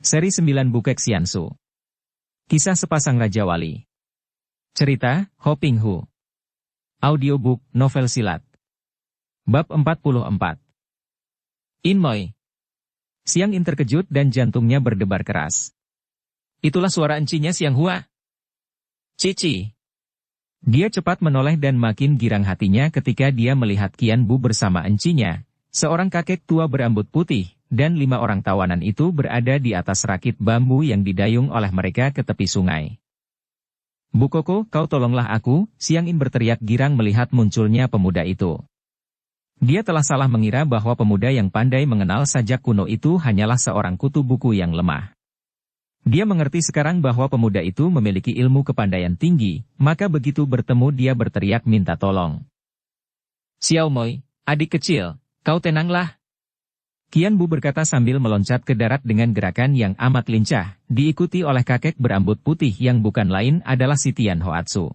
Seri 9 Bukek Xiansu. Kisah sepasang Raja Wali. Cerita, Ho Ping Hu. Audiobook, novel silat. Bab 44. In Moi. Siang In terkejut dan jantungnya berdebar keras. Itulah suara encinya Siang Hua. Cici. Dia cepat menoleh dan makin girang hatinya ketika dia melihat Qian Bu bersama encinya, seorang kakek tua berambut putih, dan 5 orang tawanan itu berada di atas rakit bambu yang didayung oleh mereka ke tepi sungai. Bu Koko, kau tolonglah aku, Siang In berteriak girang melihat munculnya pemuda itu. Dia telah salah mengira bahwa pemuda yang pandai mengenal sajak kuno itu hanyalah seorang kutu buku yang lemah. Dia mengerti sekarang bahwa pemuda itu memiliki ilmu kepandaian tinggi, maka begitu bertemu dia berteriak minta tolong. Xiao Moi, adik kecil, kau tenanglah. Qian Bu berkata sambil meloncat ke darat dengan gerakan yang amat lincah, diikuti oleh kakek berambut putih yang bukan lain adalah si Tian Hoatsu.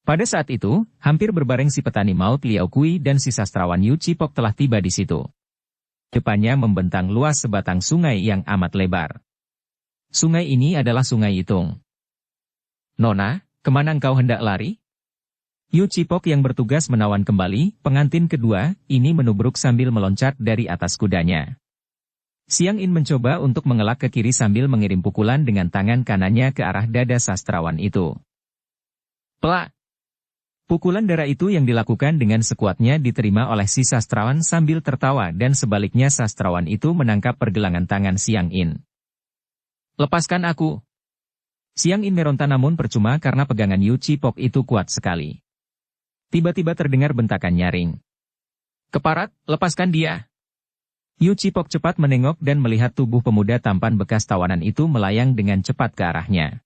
Pada saat itu, hampir berbareng si petani maut Liao Kui dan si sastrawan Yu Cipok telah tiba di situ. Depannya membentang luas sebatang sungai yang amat lebar. Sungai ini adalah Sungai Itung. Nona, kemana engkau hendak lari? Yu Cipok yang bertugas menawan kembali, pengantin kedua, ini menubruk sambil meloncat dari atas kudanya. Siang In mencoba untuk mengelak ke kiri sambil mengirim pukulan dengan tangan kanannya ke arah dada sastrawan itu. Plak! Pukulan darah itu yang dilakukan dengan sekuatnya diterima oleh si sastrawan sambil tertawa dan sebaliknya sastrawan itu menangkap pergelangan tangan Siang In. Lepaskan aku! Siang In meronta namun percuma karena pegangan Yu Cipok itu kuat sekali. Tiba-tiba terdengar bentakan nyaring. Keparat, lepaskan dia! Yu Cipok cepat menengok dan melihat tubuh pemuda tampan bekas tawanan itu melayang dengan cepat ke arahnya.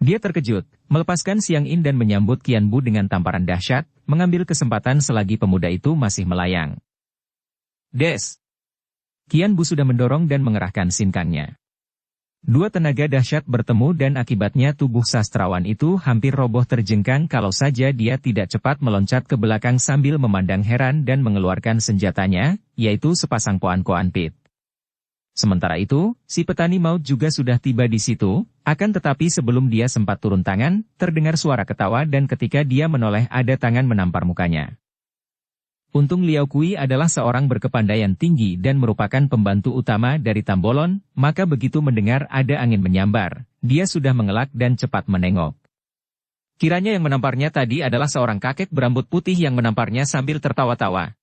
Dia terkejut, melepaskan Siang In dan menyambut Qian Bu dengan tamparan dahsyat, mengambil kesempatan selagi pemuda itu masih melayang. Des! Qian Bu sudah mendorong dan mengerahkan sinkangnya. Dua tenaga dahsyat bertemu dan akibatnya tubuh sastrawan itu hampir roboh terjengkang kalau saja dia tidak cepat meloncat ke belakang sambil memandang heran dan mengeluarkan senjatanya, yaitu sepasang koan-koan pit. Sementara itu, si petani maut juga sudah tiba di situ, akan tetapi sebelum dia sempat turun tangan, terdengar suara ketawa dan ketika dia menoleh ada tangan menampar mukanya. Untung Liao Kui adalah seorang berkepandaian tinggi dan merupakan pembantu utama dari Tambolon, maka begitu mendengar ada angin menyambar, dia sudah mengelak dan cepat menengok. Kiranya yang menamparnya tadi adalah seorang kakek berambut putih yang menamparnya sambil tertawa-tawa.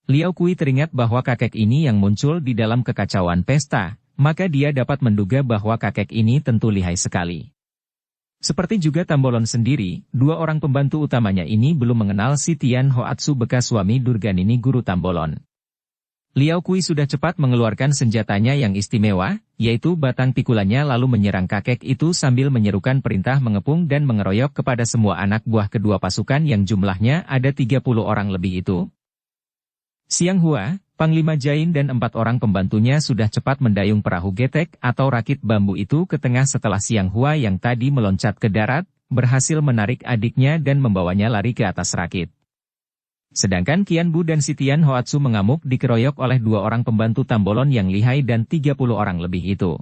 Liao Kui teringat bahwa kakek ini yang muncul di dalam kekacauan pesta, maka dia dapat menduga bahwa kakek ini tentu lihai sekali. Seperti juga Tambolon sendiri, 2 orang pembantu utamanya ini belum mengenal si Tian Hoatsu bekas suami Durganini guru Tambolon. Liao Kui sudah cepat mengeluarkan senjatanya yang istimewa, yaitu batang pikulannya lalu menyerang kakek itu sambil menyerukan perintah mengepung dan mengeroyok kepada semua anak buah kedua pasukan yang jumlahnya ada 30 orang lebih itu. Siang Hua, Panglima Jain dan 4 orang pembantunya sudah cepat mendayung perahu getek atau rakit bambu itu ke tengah setelah Siang Hua yang tadi meloncat ke darat, berhasil menarik adiknya dan membawanya lari ke atas rakit. Sedangkan Qian Bu dan si Tian Hoatsu mengamuk dikeroyok oleh 2 orang pembantu Tambolon yang lihai dan 30 orang lebih itu.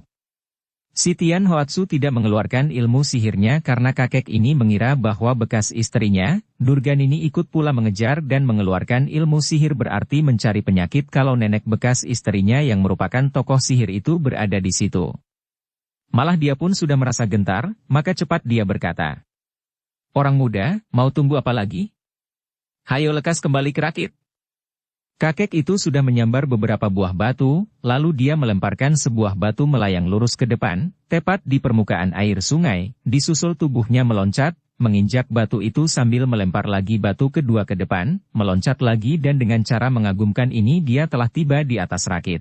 Si Tian Hoatsu tidak mengeluarkan ilmu sihirnya karena kakek ini mengira bahwa bekas istrinya, Durganini ikut pula mengejar dan mengeluarkan ilmu sihir berarti mencari penyakit kalau nenek bekas istrinya yang merupakan tokoh sihir itu berada di situ. Malah dia pun sudah merasa gentar, maka cepat dia berkata. Orang muda, mau tunggu apa lagi? Hayo lekas kembali ke rakit. Kakek itu sudah menyambar beberapa buah batu, lalu dia melemparkan sebuah batu melayang lurus ke depan, tepat di permukaan air sungai, disusul tubuhnya meloncat, menginjak batu itu sambil melempar lagi batu kedua ke depan, meloncat lagi dan dengan cara mengagumkan ini dia telah tiba di atas rakit.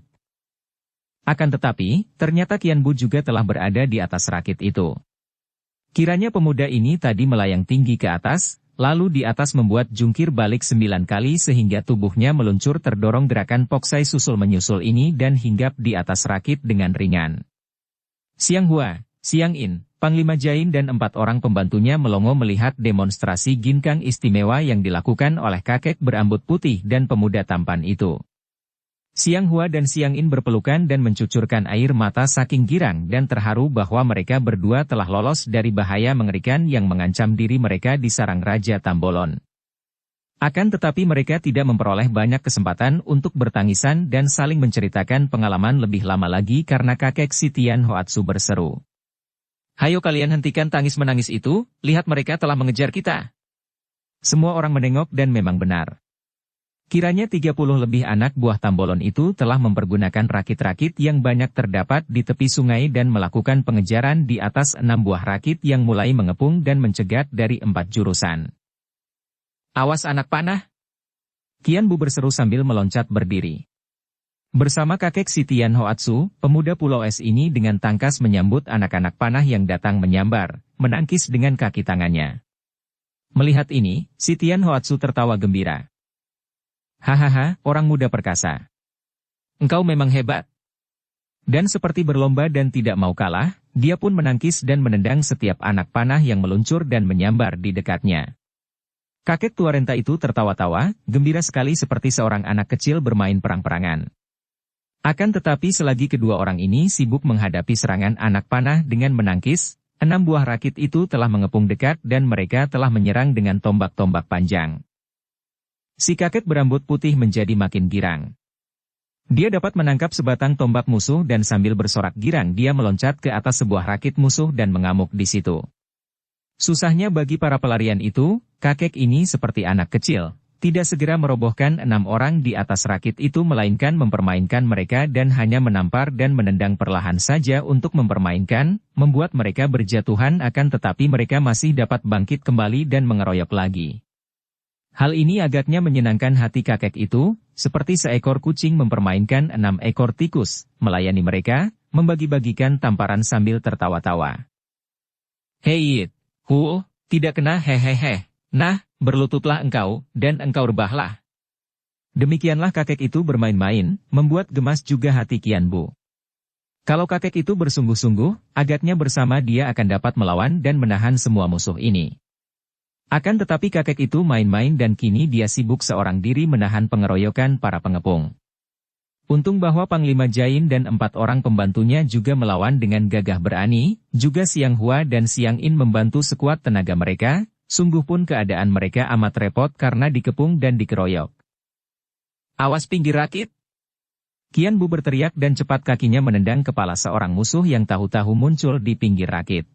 Akan tetapi, ternyata Qian Bu juga telah berada di atas rakit itu. Kiranya pemuda ini tadi melayang tinggi ke atas, lalu di atas membuat jungkir balik 9 kali sehingga tubuhnya meluncur terdorong gerakan poksai susul menyusul ini dan hinggap di atas rakit dengan ringan. Siang Hua, Siang In, Panglima Jain dan 4 orang pembantunya melongo melihat demonstrasi ginkang istimewa yang dilakukan oleh kakek berambut putih dan pemuda tampan itu. Siang Hua dan Siang In berpelukan dan mencucurkan air mata saking girang dan terharu bahwa mereka berdua telah lolos dari bahaya mengerikan yang mengancam diri mereka di sarang Raja Tambolon. Akan tetapi mereka tidak memperoleh banyak kesempatan untuk bertangisan dan saling menceritakan pengalaman lebih lama lagi karena kakek si Tian Hoatsu berseru. "Hayo kalian hentikan tangis-menangis itu, lihat mereka telah mengejar kita." Semua orang menengok dan memang benar. Kiranya 30 lebih anak buah Tambolon itu telah mempergunakan rakit-rakit yang banyak terdapat di tepi sungai dan melakukan pengejaran di atas 6 buah rakit yang mulai mengepung dan mencegat dari 4 jurusan. "Awas anak panah!" Qian Bu berseru sambil meloncat berdiri. Bersama kakek si Tian Hoatsu, pemuda pulau es ini dengan tangkas menyambut anak-anak panah yang datang menyambar, menangkis dengan kaki tangannya. Melihat ini, si Tian Hoatsu tertawa gembira. "Hahaha, orang muda perkasa. Engkau memang hebat." Dan seperti berlomba dan tidak mau kalah, dia pun menangkis dan menendang setiap anak panah yang meluncur dan menyambar di dekatnya. Kakek tua renta itu tertawa-tawa, gembira sekali seperti seorang anak kecil bermain perang-perangan. Akan tetapi selagi kedua orang ini sibuk menghadapi serangan anak panah dengan menangkis, 6 buah rakit itu telah mengepung dekat dan mereka telah menyerang dengan tombak-tombak panjang. Si kakek berambut putih menjadi makin girang. Dia dapat menangkap sebatang tombak musuh dan sambil bersorak girang dia meloncat ke atas sebuah rakit musuh dan mengamuk di situ. Susahnya bagi para pelarian itu, kakek ini seperti anak kecil, tidak segera merobohkan 6 orang di atas rakit itu melainkan mempermainkan mereka dan hanya menampar dan menendang perlahan saja untuk mempermainkan, membuat mereka berjatuhan akan tetapi mereka masih dapat bangkit kembali dan mengeroyok lagi. Hal ini agaknya menyenangkan hati kakek itu, seperti seekor kucing mempermainkan 6 ekor tikus, melayani mereka, membagi-bagikan tamparan sambil tertawa-tawa. "Hei, tidak kena hehehe. Nah, berlututlah engkau, dan engkau rebahlah." Demikianlah kakek itu bermain-main, membuat gemas juga hati Qian Bu. Kalau kakek itu bersungguh-sungguh, agaknya bersama dia akan dapat melawan dan menahan semua musuh ini. Akan tetapi kakek itu main-main dan kini dia sibuk seorang diri menahan pengeroyokan para pengepung. Untung bahwa Panglima Jain dan 4 orang pembantunya juga melawan dengan gagah berani, juga Siang Hua dan Siang In membantu sekuat tenaga mereka, sungguh pun keadaan mereka amat repot karena dikepung dan dikeroyok. "Awas pinggir rakit!" Qian Bu berteriak dan cepat kakinya menendang kepala seorang musuh yang tahu-tahu muncul di pinggir rakit.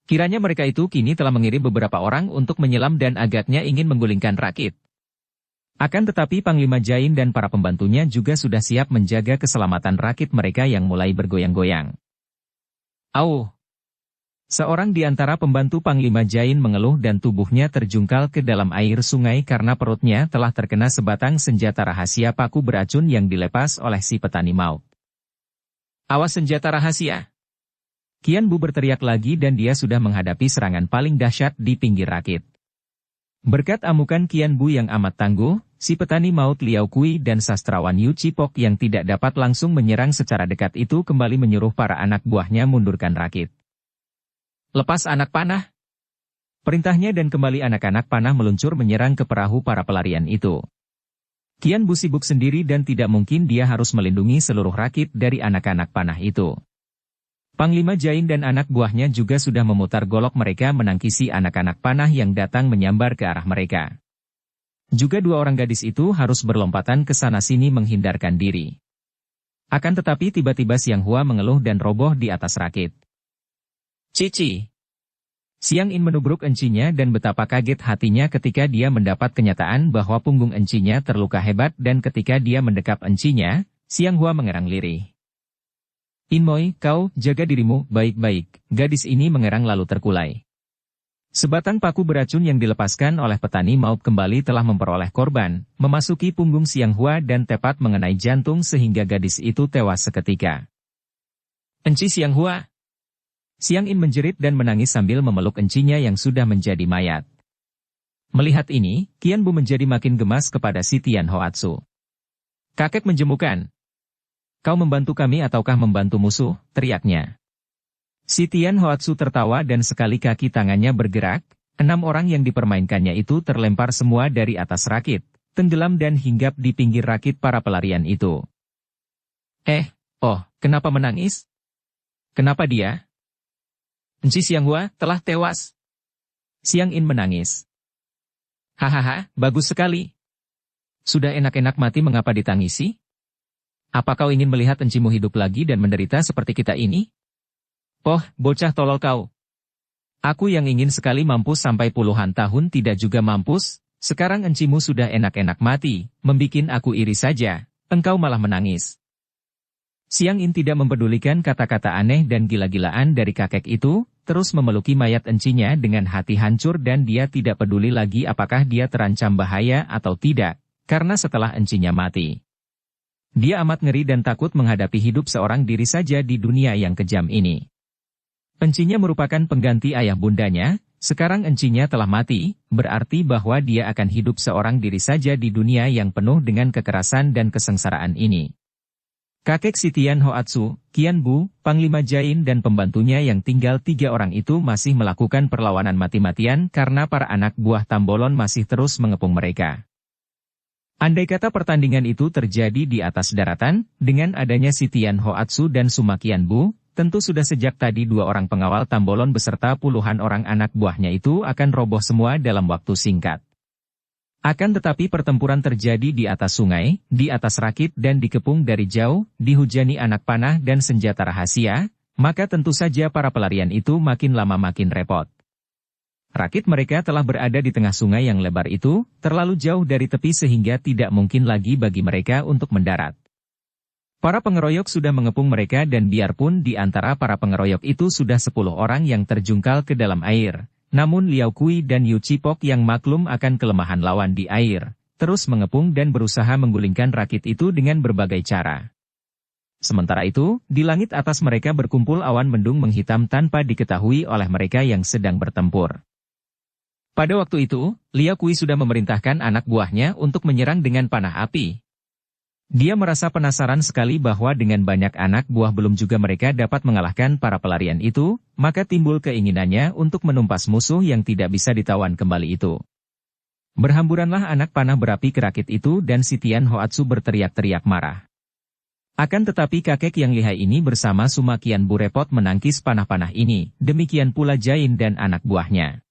Kiranya mereka itu kini telah mengirim beberapa orang untuk menyelam dan agaknya ingin menggulingkan rakit. Akan tetapi Panglima Jain dan para pembantunya juga sudah siap menjaga keselamatan rakit mereka yang mulai bergoyang-goyang. "Au!" Seorang di antara pembantu Panglima Jain mengeluh dan tubuhnya terjungkal ke dalam air sungai karena perutnya telah terkena sebatang senjata rahasia paku beracun yang dilepas oleh si petani maut. "Awas senjata rahasia!" Qian Bu berteriak lagi dan dia sudah menghadapi serangan paling dahsyat di pinggir rakit. Berkat amukan Qian Bu yang amat tangguh, si petani maut Liao Kui dan sastrawan Yu Cipok yang tidak dapat langsung menyerang secara dekat itu kembali menyuruh para anak buahnya mundurkan rakit. "Lepas anak panah!" Perintahnya dan kembali anak-anak panah meluncur menyerang ke perahu para pelarian itu. Qian Bu sibuk sendiri dan tidak mungkin dia harus melindungi seluruh rakit dari anak-anak panah itu. Panglima Jain dan anak buahnya juga sudah memutar golok mereka menangkisi anak-anak panah yang datang menyambar ke arah mereka. Juga 2 orang gadis itu harus berlompatan ke sana-sini menghindarkan diri. Akan tetapi tiba-tiba Siang Hua mengeluh dan roboh di atas rakit. "Cici!" Siang In menubruk encinya dan betapa kaget hatinya ketika dia mendapat kenyataan bahwa punggung encinya terluka hebat dan ketika dia mendekap encinya, Siang Hua mengerang lirih. "Inmoy, kau, jaga dirimu, baik-baik." Gadis ini mengerang lalu terkulai. Sebatang paku beracun yang dilepaskan oleh petani maut kembali telah memperoleh korban, memasuki punggung Siang Hua dan tepat mengenai jantung sehingga gadis itu tewas seketika. "Enci Siang Hua!" Siang In menjerit dan menangis sambil memeluk encinya yang sudah menjadi mayat. Melihat ini, Qian Bu menjadi makin gemas kepada si Tian Hoatsu. "Kakek menjemukan. Kau membantu kami ataukah membantu musuh?" teriaknya. Si Tian Hoatsu tertawa dan sekali kaki tangannya bergerak, 6 orang yang dipermainkannya itu terlempar semua dari atas rakit, tenggelam dan hinggap di pinggir rakit para pelarian itu. Kenapa menangis? Kenapa dia? Enci Xianghua telah tewas. Xiang In menangis. Hahaha, bagus sekali. Sudah enak-enak mati mengapa ditangisi? Apa kau ingin melihat encimu hidup lagi dan menderita seperti kita ini? Bocah tolol kau. Aku yang ingin sekali mampus sampai puluhan tahun tidak juga mampus, sekarang encimu sudah enak-enak mati, membikin aku iri saja, engkau malah menangis. Xiang In tidak mempedulikan kata-kata aneh dan gila-gilaan dari kakek itu, terus memeluki mayat encinya dengan hati hancur dan dia tidak peduli lagi apakah dia terancam bahaya atau tidak, karena setelah encinya mati. Dia amat ngeri dan takut menghadapi hidup seorang diri saja di dunia yang kejam ini. Encinya merupakan pengganti ayah bundanya, sekarang encinya telah mati, berarti bahwa dia akan hidup seorang diri saja di dunia yang penuh dengan kekerasan dan kesengsaraan ini. Kakek si Tian Hoatsu, Qian Bu, Panglima Jain dan pembantunya yang tinggal 3 orang itu masih melakukan perlawanan mati-matian karena para anak buah Tambolon masih terus mengepung mereka. Andai kata pertandingan itu terjadi di atas daratan, dengan adanya si Tian Hoatsu dan Suma Qian Bu, tentu sudah sejak tadi 2 orang pengawal Tambolon beserta puluhan orang anak buahnya itu akan roboh semua dalam waktu singkat. Akan tetapi pertempuran terjadi di atas sungai, di atas rakit dan dikepung dari jauh, dihujani anak panah dan senjata rahasia, maka tentu saja para pelarian itu makin lama makin repot. Rakit mereka telah berada di tengah sungai yang lebar itu, terlalu jauh dari tepi sehingga tidak mungkin lagi bagi mereka untuk mendarat. Para pengeroyok sudah mengepung mereka dan biarpun di antara para pengeroyok itu sudah 10 orang yang terjungkal ke dalam air, namun Liao Kui dan Yu Cipok yang maklum akan kelemahan lawan di air, terus mengepung dan berusaha menggulingkan rakit itu dengan berbagai cara. Sementara itu, di langit atas mereka berkumpul awan mendung menghitam tanpa diketahui oleh mereka yang sedang bertempur. Pada waktu itu, Liao Kui sudah memerintahkan anak buahnya untuk menyerang dengan panah api. Dia merasa penasaran sekali bahwa dengan banyak anak buah belum juga mereka dapat mengalahkan para pelarian itu, maka timbul keinginannya untuk menumpas musuh yang tidak bisa ditawan kembali itu. Berhamburanlah anak panah berapi ke rakit itu dan si Tian Hoatsu berteriak-teriak marah. Akan tetapi kakek yang lihai ini bersama Suma Qian Bu repot menangkis panah-panah ini, demikian pula Jain dan anak buahnya.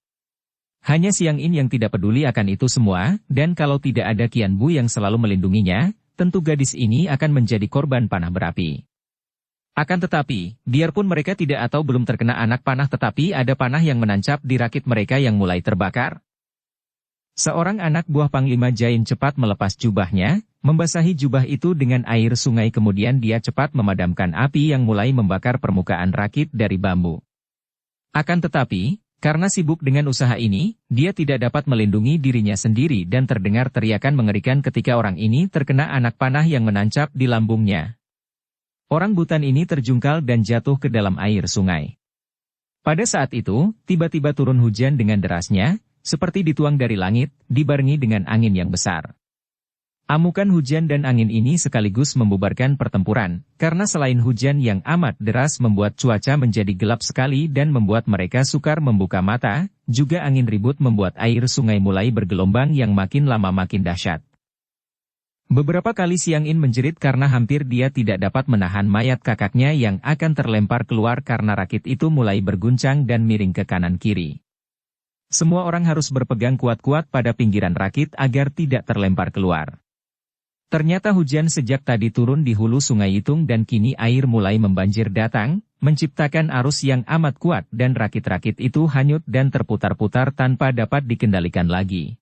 Hanya Xiang In yang tidak peduli akan itu semua, dan kalau tidak ada Qian Bu yang selalu melindunginya, tentu gadis ini akan menjadi korban panah berapi. Akan tetapi, biarpun mereka tidak atau belum terkena anak panah tetapi ada panah yang menancap di rakit mereka yang mulai terbakar. Seorang anak buah Panglima Jain cepat melepas jubahnya, membasahi jubah itu dengan air sungai kemudian dia cepat memadamkan api yang mulai membakar permukaan rakit dari bambu. Akan tetapi, karena sibuk dengan usaha ini, dia tidak dapat melindungi dirinya sendiri dan terdengar teriakan mengerikan ketika orang ini terkena anak panah yang menancap di lambungnya. Orang butan ini terjungkal dan jatuh ke dalam air sungai. Pada saat itu, tiba-tiba turun hujan dengan derasnya, seperti dituang dari langit, dibarengi dengan angin yang besar. Amukan hujan dan angin ini sekaligus membubarkan pertempuran, karena selain hujan yang amat deras membuat cuaca menjadi gelap sekali dan membuat mereka sukar membuka mata, juga angin ribut membuat air sungai mulai bergelombang yang makin lama makin dahsyat. Beberapa kali Xiang In menjerit karena hampir dia tidak dapat menahan mayat kakaknya yang akan terlempar keluar karena rakit itu mulai berguncang dan miring ke kanan kiri. Semua orang harus berpegang kuat-kuat pada pinggiran rakit agar tidak terlempar keluar. Ternyata hujan sejak tadi turun di hulu sungai Itung dan kini air mulai membanjir datang, menciptakan arus yang amat kuat dan rakit-rakit itu hanyut dan terputar-putar tanpa dapat dikendalikan lagi.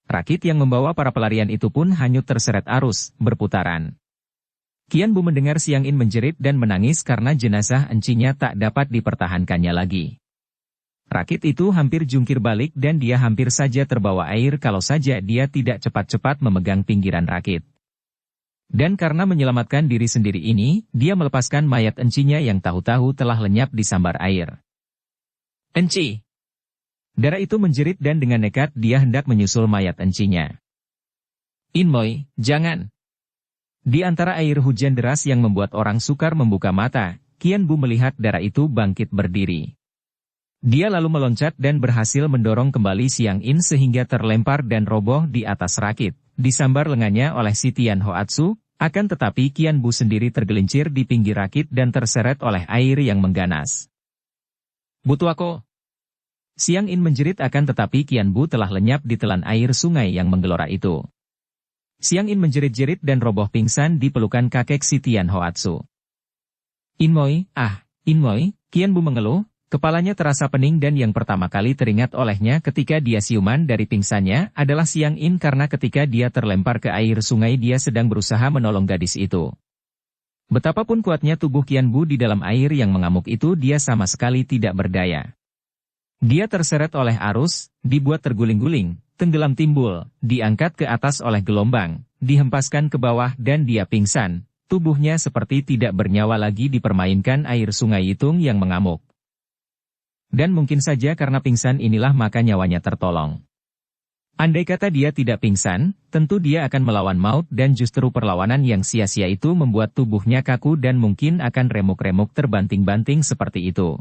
Rakit yang membawa para pelarian itu pun hanyut terseret arus, berputaran. Qian Bu mendengar Xiang In menjerit dan menangis karena jenazah encinya tak dapat dipertahankannya lagi. Rakit itu hampir jungkir balik dan dia hampir saja terbawa air kalau saja dia tidak cepat-cepat memegang pinggiran rakit. Dan karena menyelamatkan diri sendiri ini, dia melepaskan mayat encinya yang tahu-tahu telah lenyap di sambar air. Enci! Darah itu menjerit dan dengan nekat dia hendak menyusul mayat encinya. Inmoy, jangan! Di antara air hujan deras yang membuat orang sukar membuka mata, Qian Bu melihat darah itu bangkit berdiri. Dia lalu meloncat dan berhasil mendorong kembali Xiang In sehingga terlempar dan roboh di atas rakit, disambar lengannya oleh si Tian Hoatsu, akan tetapi Qian Bu sendiri tergelincir di pinggir rakit dan terseret oleh air yang mengganas. Butuako! Siang In menjerit akan tetapi Qian Bu telah lenyap di telan air sungai yang menggelora itu. Siang In menjerit-jerit dan roboh pingsan di pelukan kakek si Tian Hoatsu. Inmoy, Inmoy, Qian Bu mengeluh, kepalanya terasa pening dan yang pertama kali teringat olehnya ketika dia siuman dari pingsannya adalah Siang In karena ketika dia terlempar ke air sungai dia sedang berusaha menolong gadis itu. Betapapun kuatnya tubuh Qian Bu di dalam air yang mengamuk itu dia sama sekali tidak berdaya. Dia terseret oleh arus, dibuat terguling-guling, tenggelam timbul, diangkat ke atas oleh gelombang, dihempaskan ke bawah dan dia pingsan, tubuhnya seperti tidak bernyawa lagi dipermainkan air sungai Yitung yang mengamuk. Dan mungkin saja karena pingsan inilah maka nyawanya tertolong. Andai kata dia tidak pingsan, tentu dia akan melawan maut dan justru perlawanan yang sia-sia itu membuat tubuhnya kaku dan mungkin akan remuk-remuk terbanting-banting seperti itu.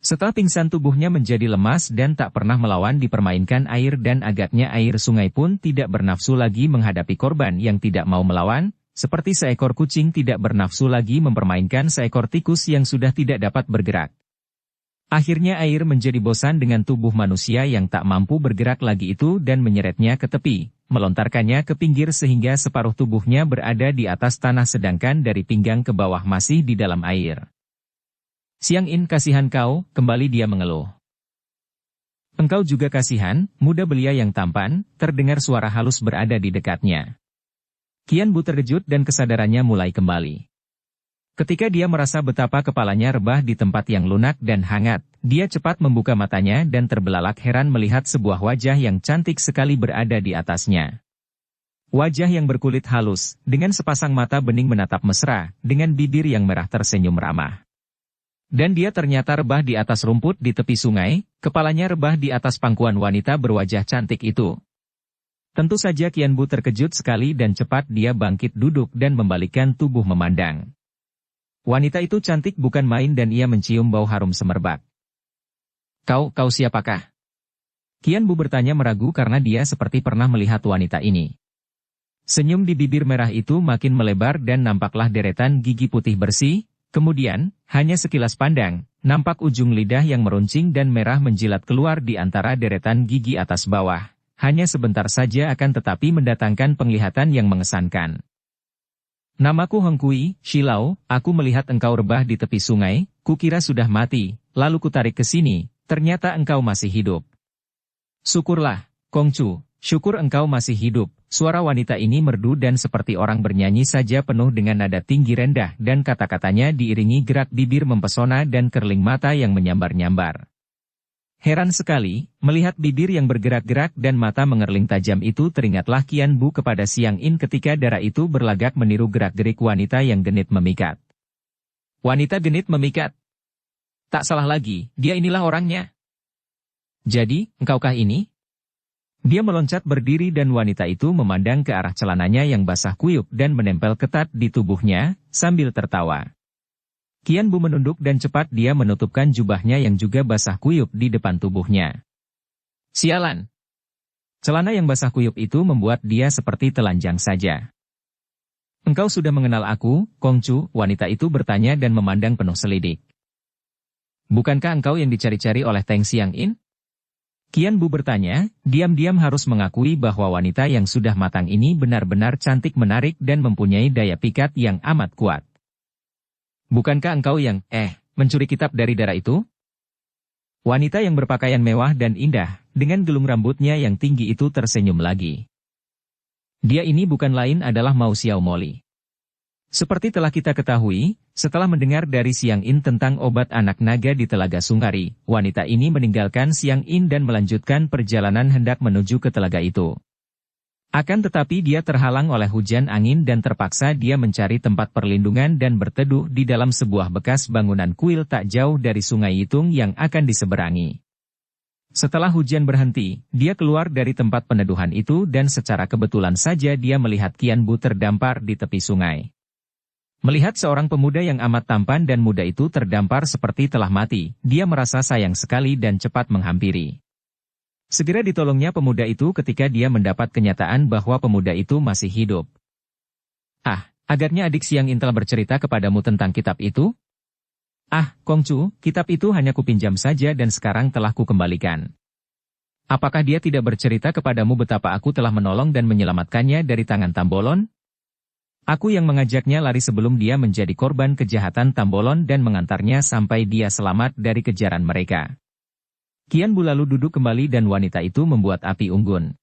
Setelah pingsan tubuhnya menjadi lemas dan tak pernah melawan dipermainkan air dan agaknya air sungai pun tidak bernafsu lagi menghadapi korban yang tidak mau melawan, seperti seekor kucing tidak bernafsu lagi mempermainkan seekor tikus yang sudah tidak dapat bergerak. Akhirnya air menjadi bosan dengan tubuh manusia yang tak mampu bergerak lagi itu dan menyeretnya ke tepi, melontarkannya ke pinggir sehingga separuh tubuhnya berada di atas tanah sedangkan dari pinggang ke bawah masih di dalam air. Siang In, kasihan kau, kembali dia mengeluh. Engkau juga kasihan, muda belia yang tampan, terdengar suara halus berada di dekatnya. Qian Bu terkejut dan kesadarannya mulai kembali. Ketika dia merasa betapa kepalanya rebah di tempat yang lunak dan hangat, dia cepat membuka matanya dan terbelalak heran melihat sebuah wajah yang cantik sekali berada di atasnya. Wajah yang berkulit halus, dengan sepasang mata bening menatap mesra, dengan bibir yang merah tersenyum ramah. Dan dia ternyata rebah di atas rumput di tepi sungai, kepalanya rebah di atas pangkuan wanita berwajah cantik itu. Tentu saja Qian Bu terkejut sekali dan cepat dia bangkit duduk dan membalikkan tubuh memandang. Wanita itu cantik bukan main dan ia mencium bau harum semerbak. Kau siapakah? Qian Bu bertanya meragu karena dia seperti pernah melihat wanita ini. Senyum di bibir merah itu makin melebar dan nampaklah deretan gigi putih bersih, kemudian, hanya sekilas pandang, nampak ujung lidah yang meruncing dan merah menjilat keluar di antara deretan gigi atas bawah. Hanya sebentar saja akan tetapi mendatangkan penglihatan yang mengesankan. Namaku Heng Kui, Shilau, aku melihat engkau rebah di tepi sungai, kukira sudah mati, lalu kutarik ke sini, ternyata engkau masih hidup. Syukurlah, Kongcu, syukur engkau masih hidup. Suara wanita ini merdu dan seperti orang bernyanyi saja penuh dengan nada tinggi rendah dan kata-katanya diiringi gerak bibir mempesona dan kerling mata yang menyambar-nyambar. Heran sekali, melihat bibir yang bergerak-gerak dan mata mengerling tajam itu teringatlah Qian Bu kepada Siang In ketika darah itu berlagak meniru gerak-gerik wanita yang genit memikat. Wanita genit memikat. Tak salah lagi, dia inilah orangnya. Jadi, engkaukah ini? Dia meloncat berdiri dan wanita itu memandang ke arah celananya yang basah kuyup dan menempel ketat di tubuhnya, sambil tertawa. Qian Bu menunduk dan cepat dia menutupkan jubahnya yang juga basah kuyup di depan tubuhnya. Sialan! Celana yang basah kuyup itu membuat dia seperti telanjang saja. Engkau sudah mengenal aku, Kongcu, wanita itu bertanya dan memandang penuh selidik. Bukankah engkau yang dicari-cari oleh Teng Siang In? Qian Bu bertanya, diam-diam harus mengakui bahwa wanita yang sudah matang ini benar-benar cantik menarik dan mempunyai daya pikat yang amat kuat. Bukankah engkau yang, mencuri kitab dari darah itu? Wanita yang berpakaian mewah dan indah, dengan gelung rambutnya yang tinggi itu tersenyum lagi. Dia ini bukan lain adalah Mao Xiao Moli. Seperti telah kita ketahui, setelah mendengar dari Siang In tentang obat anak naga di Telaga Sungari, wanita ini meninggalkan Siang In dan melanjutkan perjalanan hendak menuju ke telaga itu. Akan tetapi dia terhalang oleh hujan angin dan terpaksa dia mencari tempat perlindungan dan berteduh di dalam sebuah bekas bangunan kuil tak jauh dari sungai Yitung yang akan diseberangi. Setelah hujan berhenti, dia keluar dari tempat peneduhan itu dan secara kebetulan saja dia melihat Qian Bu terdampar di tepi sungai. Melihat seorang pemuda yang amat tampan dan muda itu terdampar seperti telah mati, dia merasa sayang sekali dan cepat menghampiri. Segera ditolongnya pemuda itu ketika dia mendapat kenyataan bahwa pemuda itu masih hidup. Ah, agaknya adik Siang In telah bercerita kepadamu tentang kitab itu? Ah, Kongcu, kitab itu hanya kupinjam saja dan sekarang telah kukembalikan. Apakah dia tidak bercerita kepadamu betapa aku telah menolong dan menyelamatkannya dari tangan Tambolon? Aku yang mengajaknya lari sebelum dia menjadi korban kejahatan Tambolon dan mengantarnya sampai dia selamat dari kejaran mereka. Qian Bu lalu duduk kembali dan wanita itu membuat api unggun.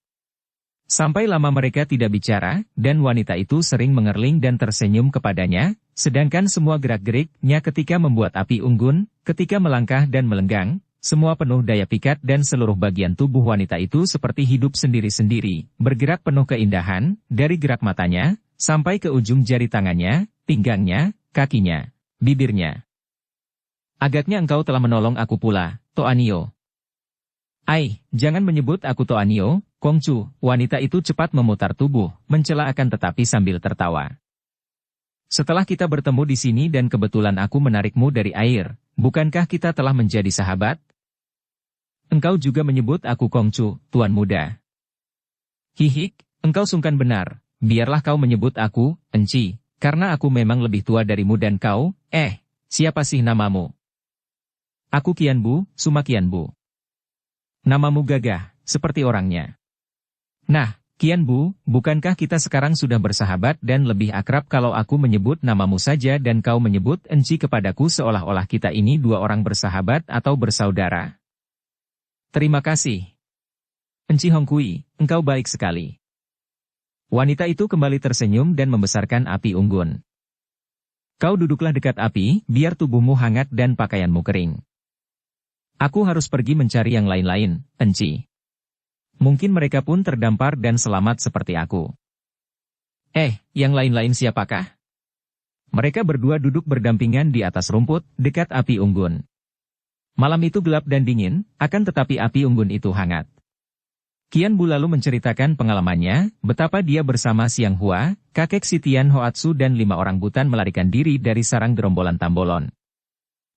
Sampai lama mereka tidak bicara, dan wanita itu sering mengerling dan tersenyum kepadanya, sedangkan semua gerak-geriknya ketika membuat api unggun, ketika melangkah dan melenggang, semua penuh daya pikat dan seluruh bagian tubuh wanita itu seperti hidup sendiri-sendiri, bergerak penuh keindahan, dari gerak matanya, sampai ke ujung jari tangannya, pinggangnya, kakinya, bibirnya. Agaknya engkau telah menolong aku pula, Toanio. Ai, jangan menyebut aku Toanio, Kongcu. Wanita itu cepat memutar tubuh, mencela akan tetapi sambil tertawa. Setelah kita bertemu di sini dan kebetulan aku menarikmu dari air, bukankah kita telah menjadi sahabat? Engkau juga menyebut aku Kongcu, tuan muda. Hihik, engkau sungkan benar, biarlah kau menyebut aku, Enci, karena aku memang lebih tua darimu dan kau, siapa sih namamu? Aku Qian Bu, Suma Qian Bu. Namamu gagah, seperti orangnya. Nah, Qian Bu, bukankah kita sekarang sudah bersahabat dan lebih akrab kalau aku menyebut namamu saja dan kau menyebut Enci kepadaku seolah-olah kita ini dua orang bersahabat atau bersaudara? Terima kasih. Enci Hongkui, engkau baik sekali. Wanita itu kembali tersenyum dan membesarkan api unggun. Kau duduklah dekat api, biar tubuhmu hangat dan pakaianmu kering. Aku harus pergi mencari yang lain-lain, Enci. Mungkin mereka pun terdampar dan selamat seperti aku. Yang lain-lain siapakah? Mereka berdua duduk berdampingan di atas rumput, dekat api unggun. Malam itu gelap dan dingin, akan tetapi api unggun itu hangat. Qian Bu lalu menceritakan pengalamannya, betapa dia bersama Siang Hua, kakek si Tian Hoatsu dan 5 orang butan melarikan diri dari sarang gerombolan Tambolon.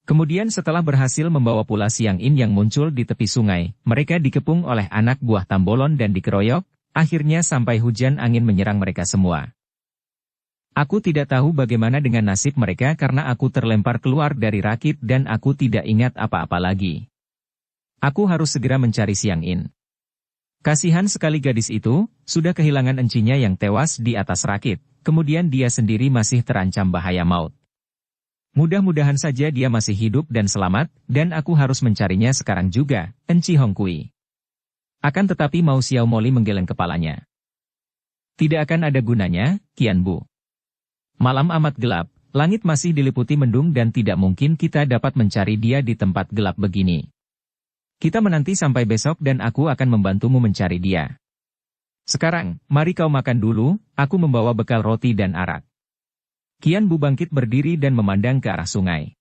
Kemudian setelah berhasil membawa pula Siang In yang muncul di tepi sungai, mereka dikepung oleh anak buah Tambolon dan dikeroyok, akhirnya sampai hujan angin menyerang mereka semua. Aku tidak tahu bagaimana dengan nasib mereka karena aku terlempar keluar dari rakit dan aku tidak ingat apa-apa lagi. Aku harus segera mencari Siang In. Kasihan sekali gadis itu, sudah kehilangan encinya yang tewas di atas rakit, kemudian dia sendiri masih terancam bahaya maut. Mudah-mudahan saja dia masih hidup dan selamat, dan aku harus mencarinya sekarang juga, Enci Hongkui. Akan tetapi mau Xiao Moli menggeleng kepalanya. Tidak akan ada gunanya, Qian Bu. Malam amat gelap, langit masih diliputi mendung dan tidak mungkin kita dapat mencari dia di tempat gelap begini. Kita menanti sampai besok dan aku akan membantumu mencari dia. Sekarang, mari kau makan dulu, aku membawa bekal roti dan arak. Qian Bu bangkit berdiri dan memandang ke arah sungai.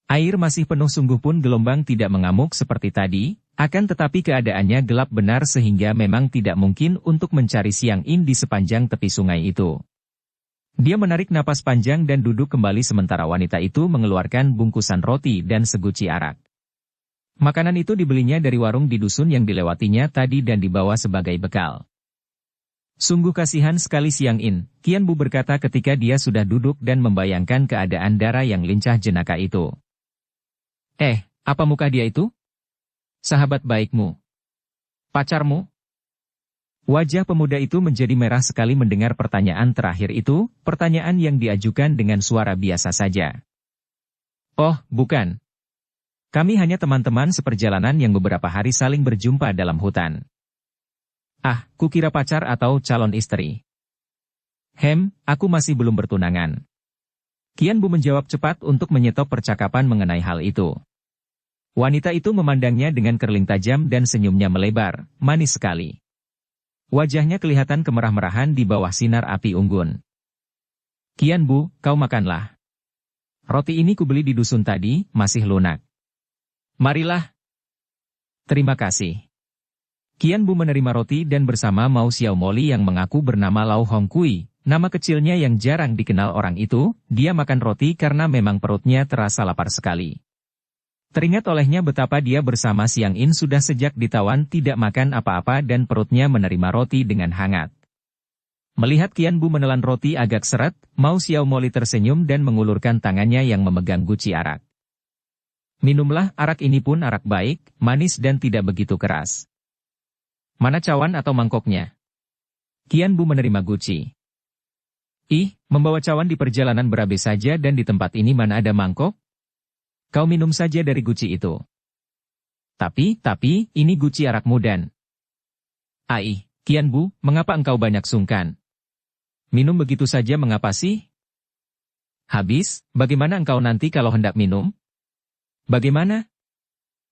Air masih penuh sungguh pun gelombang tidak mengamuk seperti tadi, akan tetapi keadaannya gelap benar sehingga memang tidak mungkin untuk mencari Siang In di sepanjang tepi sungai itu. Dia menarik napas panjang dan duduk kembali sementara wanita itu mengeluarkan bungkusan roti dan seguci arak. Makanan itu dibelinya dari warung di dusun yang dilewatinya tadi dan dibawa sebagai bekal. Sungguh kasihan sekali Siang In, Qian Bu berkata ketika dia sudah duduk dan membayangkan keadaan Dara yang lincah jenaka itu. Apa muka dia itu? Sahabat baikmu? Pacarmu? Wajah pemuda itu menjadi merah sekali mendengar pertanyaan terakhir itu, pertanyaan yang diajukan dengan suara biasa saja. Oh, bukan. Kami hanya teman-teman seperjalanan yang beberapa hari saling berjumpa dalam hutan. Kukira pacar atau calon istri. Aku masih belum bertunangan. Qian Bu menjawab cepat untuk menyetop percakapan mengenai hal itu. Wanita itu memandangnya dengan kerling tajam dan senyumnya melebar, manis sekali. Wajahnya kelihatan kemerah-merahan di bawah sinar api unggun. Qian Bu, kau makanlah. Roti ini kubeli di dusun tadi, masih lunak. Marilah. Terima kasih. Qian Bu menerima roti dan bersama Mau Xiao Moli yang mengaku bernama Lau Hongkui, nama kecilnya yang jarang dikenal orang itu, dia makan roti karena memang perutnya terasa lapar sekali. Teringat olehnya betapa dia bersama Siang In sudah sejak ditawan tidak makan apa-apa dan perutnya menerima roti dengan hangat. Melihat Qian Bu menelan roti agak seret, Mao Xiaomoli tersenyum dan mengulurkan tangannya yang memegang guci arak. Minumlah, arak ini pun arak baik, manis dan tidak begitu keras. Mana cawan atau mangkoknya? Qian Bu menerima guci. Ih, membawa cawan di perjalanan berabe saja dan di tempat ini mana ada mangkok? Kau minum saja dari guci itu. Tapi, ini guci arakmu dan... Ai, Qian Bu, mengapa engkau banyak sungkan? Minum begitu saja mengapa sih? Habis, bagaimana engkau nanti kalau hendak minum? Bagaimana?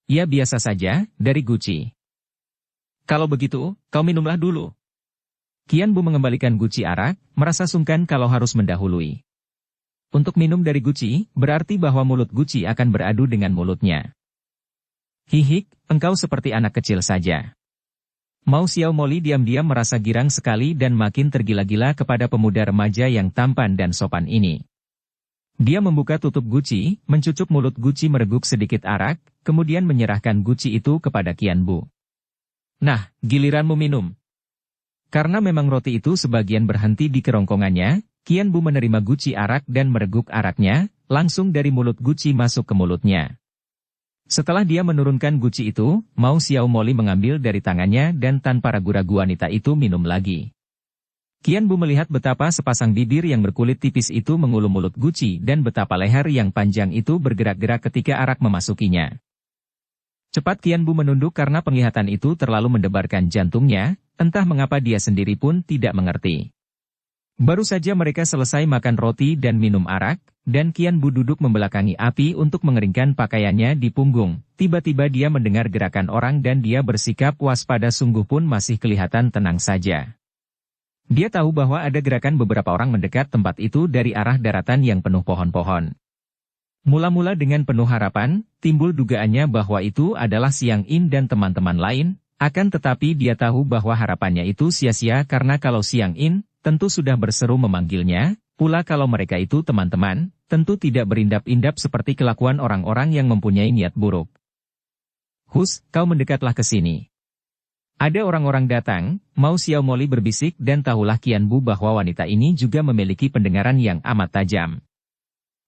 Ya biasa saja, dari guci. Kalau begitu, kau minumlah dulu. Qian Bu mengembalikan guci arak, merasa sungkan kalau harus mendahului. Untuk minum dari guci, berarti bahwa mulut guci akan beradu dengan mulutnya. Hihik, engkau seperti anak kecil saja. Mao Xiaomoli diam-diam merasa girang sekali dan makin tergila-gila kepada pemuda remaja yang tampan dan sopan ini. Dia membuka tutup guci, mencucuk mulut guci mereguk sedikit arak, kemudian menyerahkan guci itu kepada Qian Bu. Nah, giliranmu minum. Karena memang roti itu sebagian berhenti di kerongkongannya, Qian Bu menerima guci arak dan mereguk araknya, langsung dari mulut guci masuk ke mulutnya. Setelah dia menurunkan guci itu, Mao Xiaomoli mengambil dari tangannya dan tanpa ragu-ragu wanita itu minum lagi. Qian Bu melihat betapa sepasang bibir yang berkulit tipis itu mengulum mulut guci dan betapa leher yang panjang itu bergerak-gerak ketika arak memasukinya. Cepat Qian Bu menunduk karena penglihatan itu terlalu mendebarkan jantungnya, entah mengapa dia sendiri pun tidak mengerti. Baru saja mereka selesai makan roti dan minum arak, dan Qian Bu duduk membelakangi api untuk mengeringkan pakaiannya di punggung. Tiba-tiba dia mendengar gerakan orang dan dia bersikap waspada sungguh pun masih kelihatan tenang saja. Dia tahu bahwa ada gerakan beberapa orang mendekat tempat itu dari arah daratan yang penuh pohon-pohon. Mula-mula dengan penuh harapan, timbul dugaannya bahwa itu adalah Siang In dan teman-teman lain, akan tetapi dia tahu bahwa harapannya itu sia-sia karena kalau Siang In, tentu sudah berseru memanggilnya, pula kalau mereka itu teman-teman, tentu tidak berindap-indap seperti kelakuan orang-orang yang mempunyai niat buruk. Hus, kau mendekatlah ke sini. Ada orang-orang datang, Mao Xiaomoli berbisik dan tahulah Qian Bu bahwa wanita ini juga memiliki pendengaran yang amat tajam.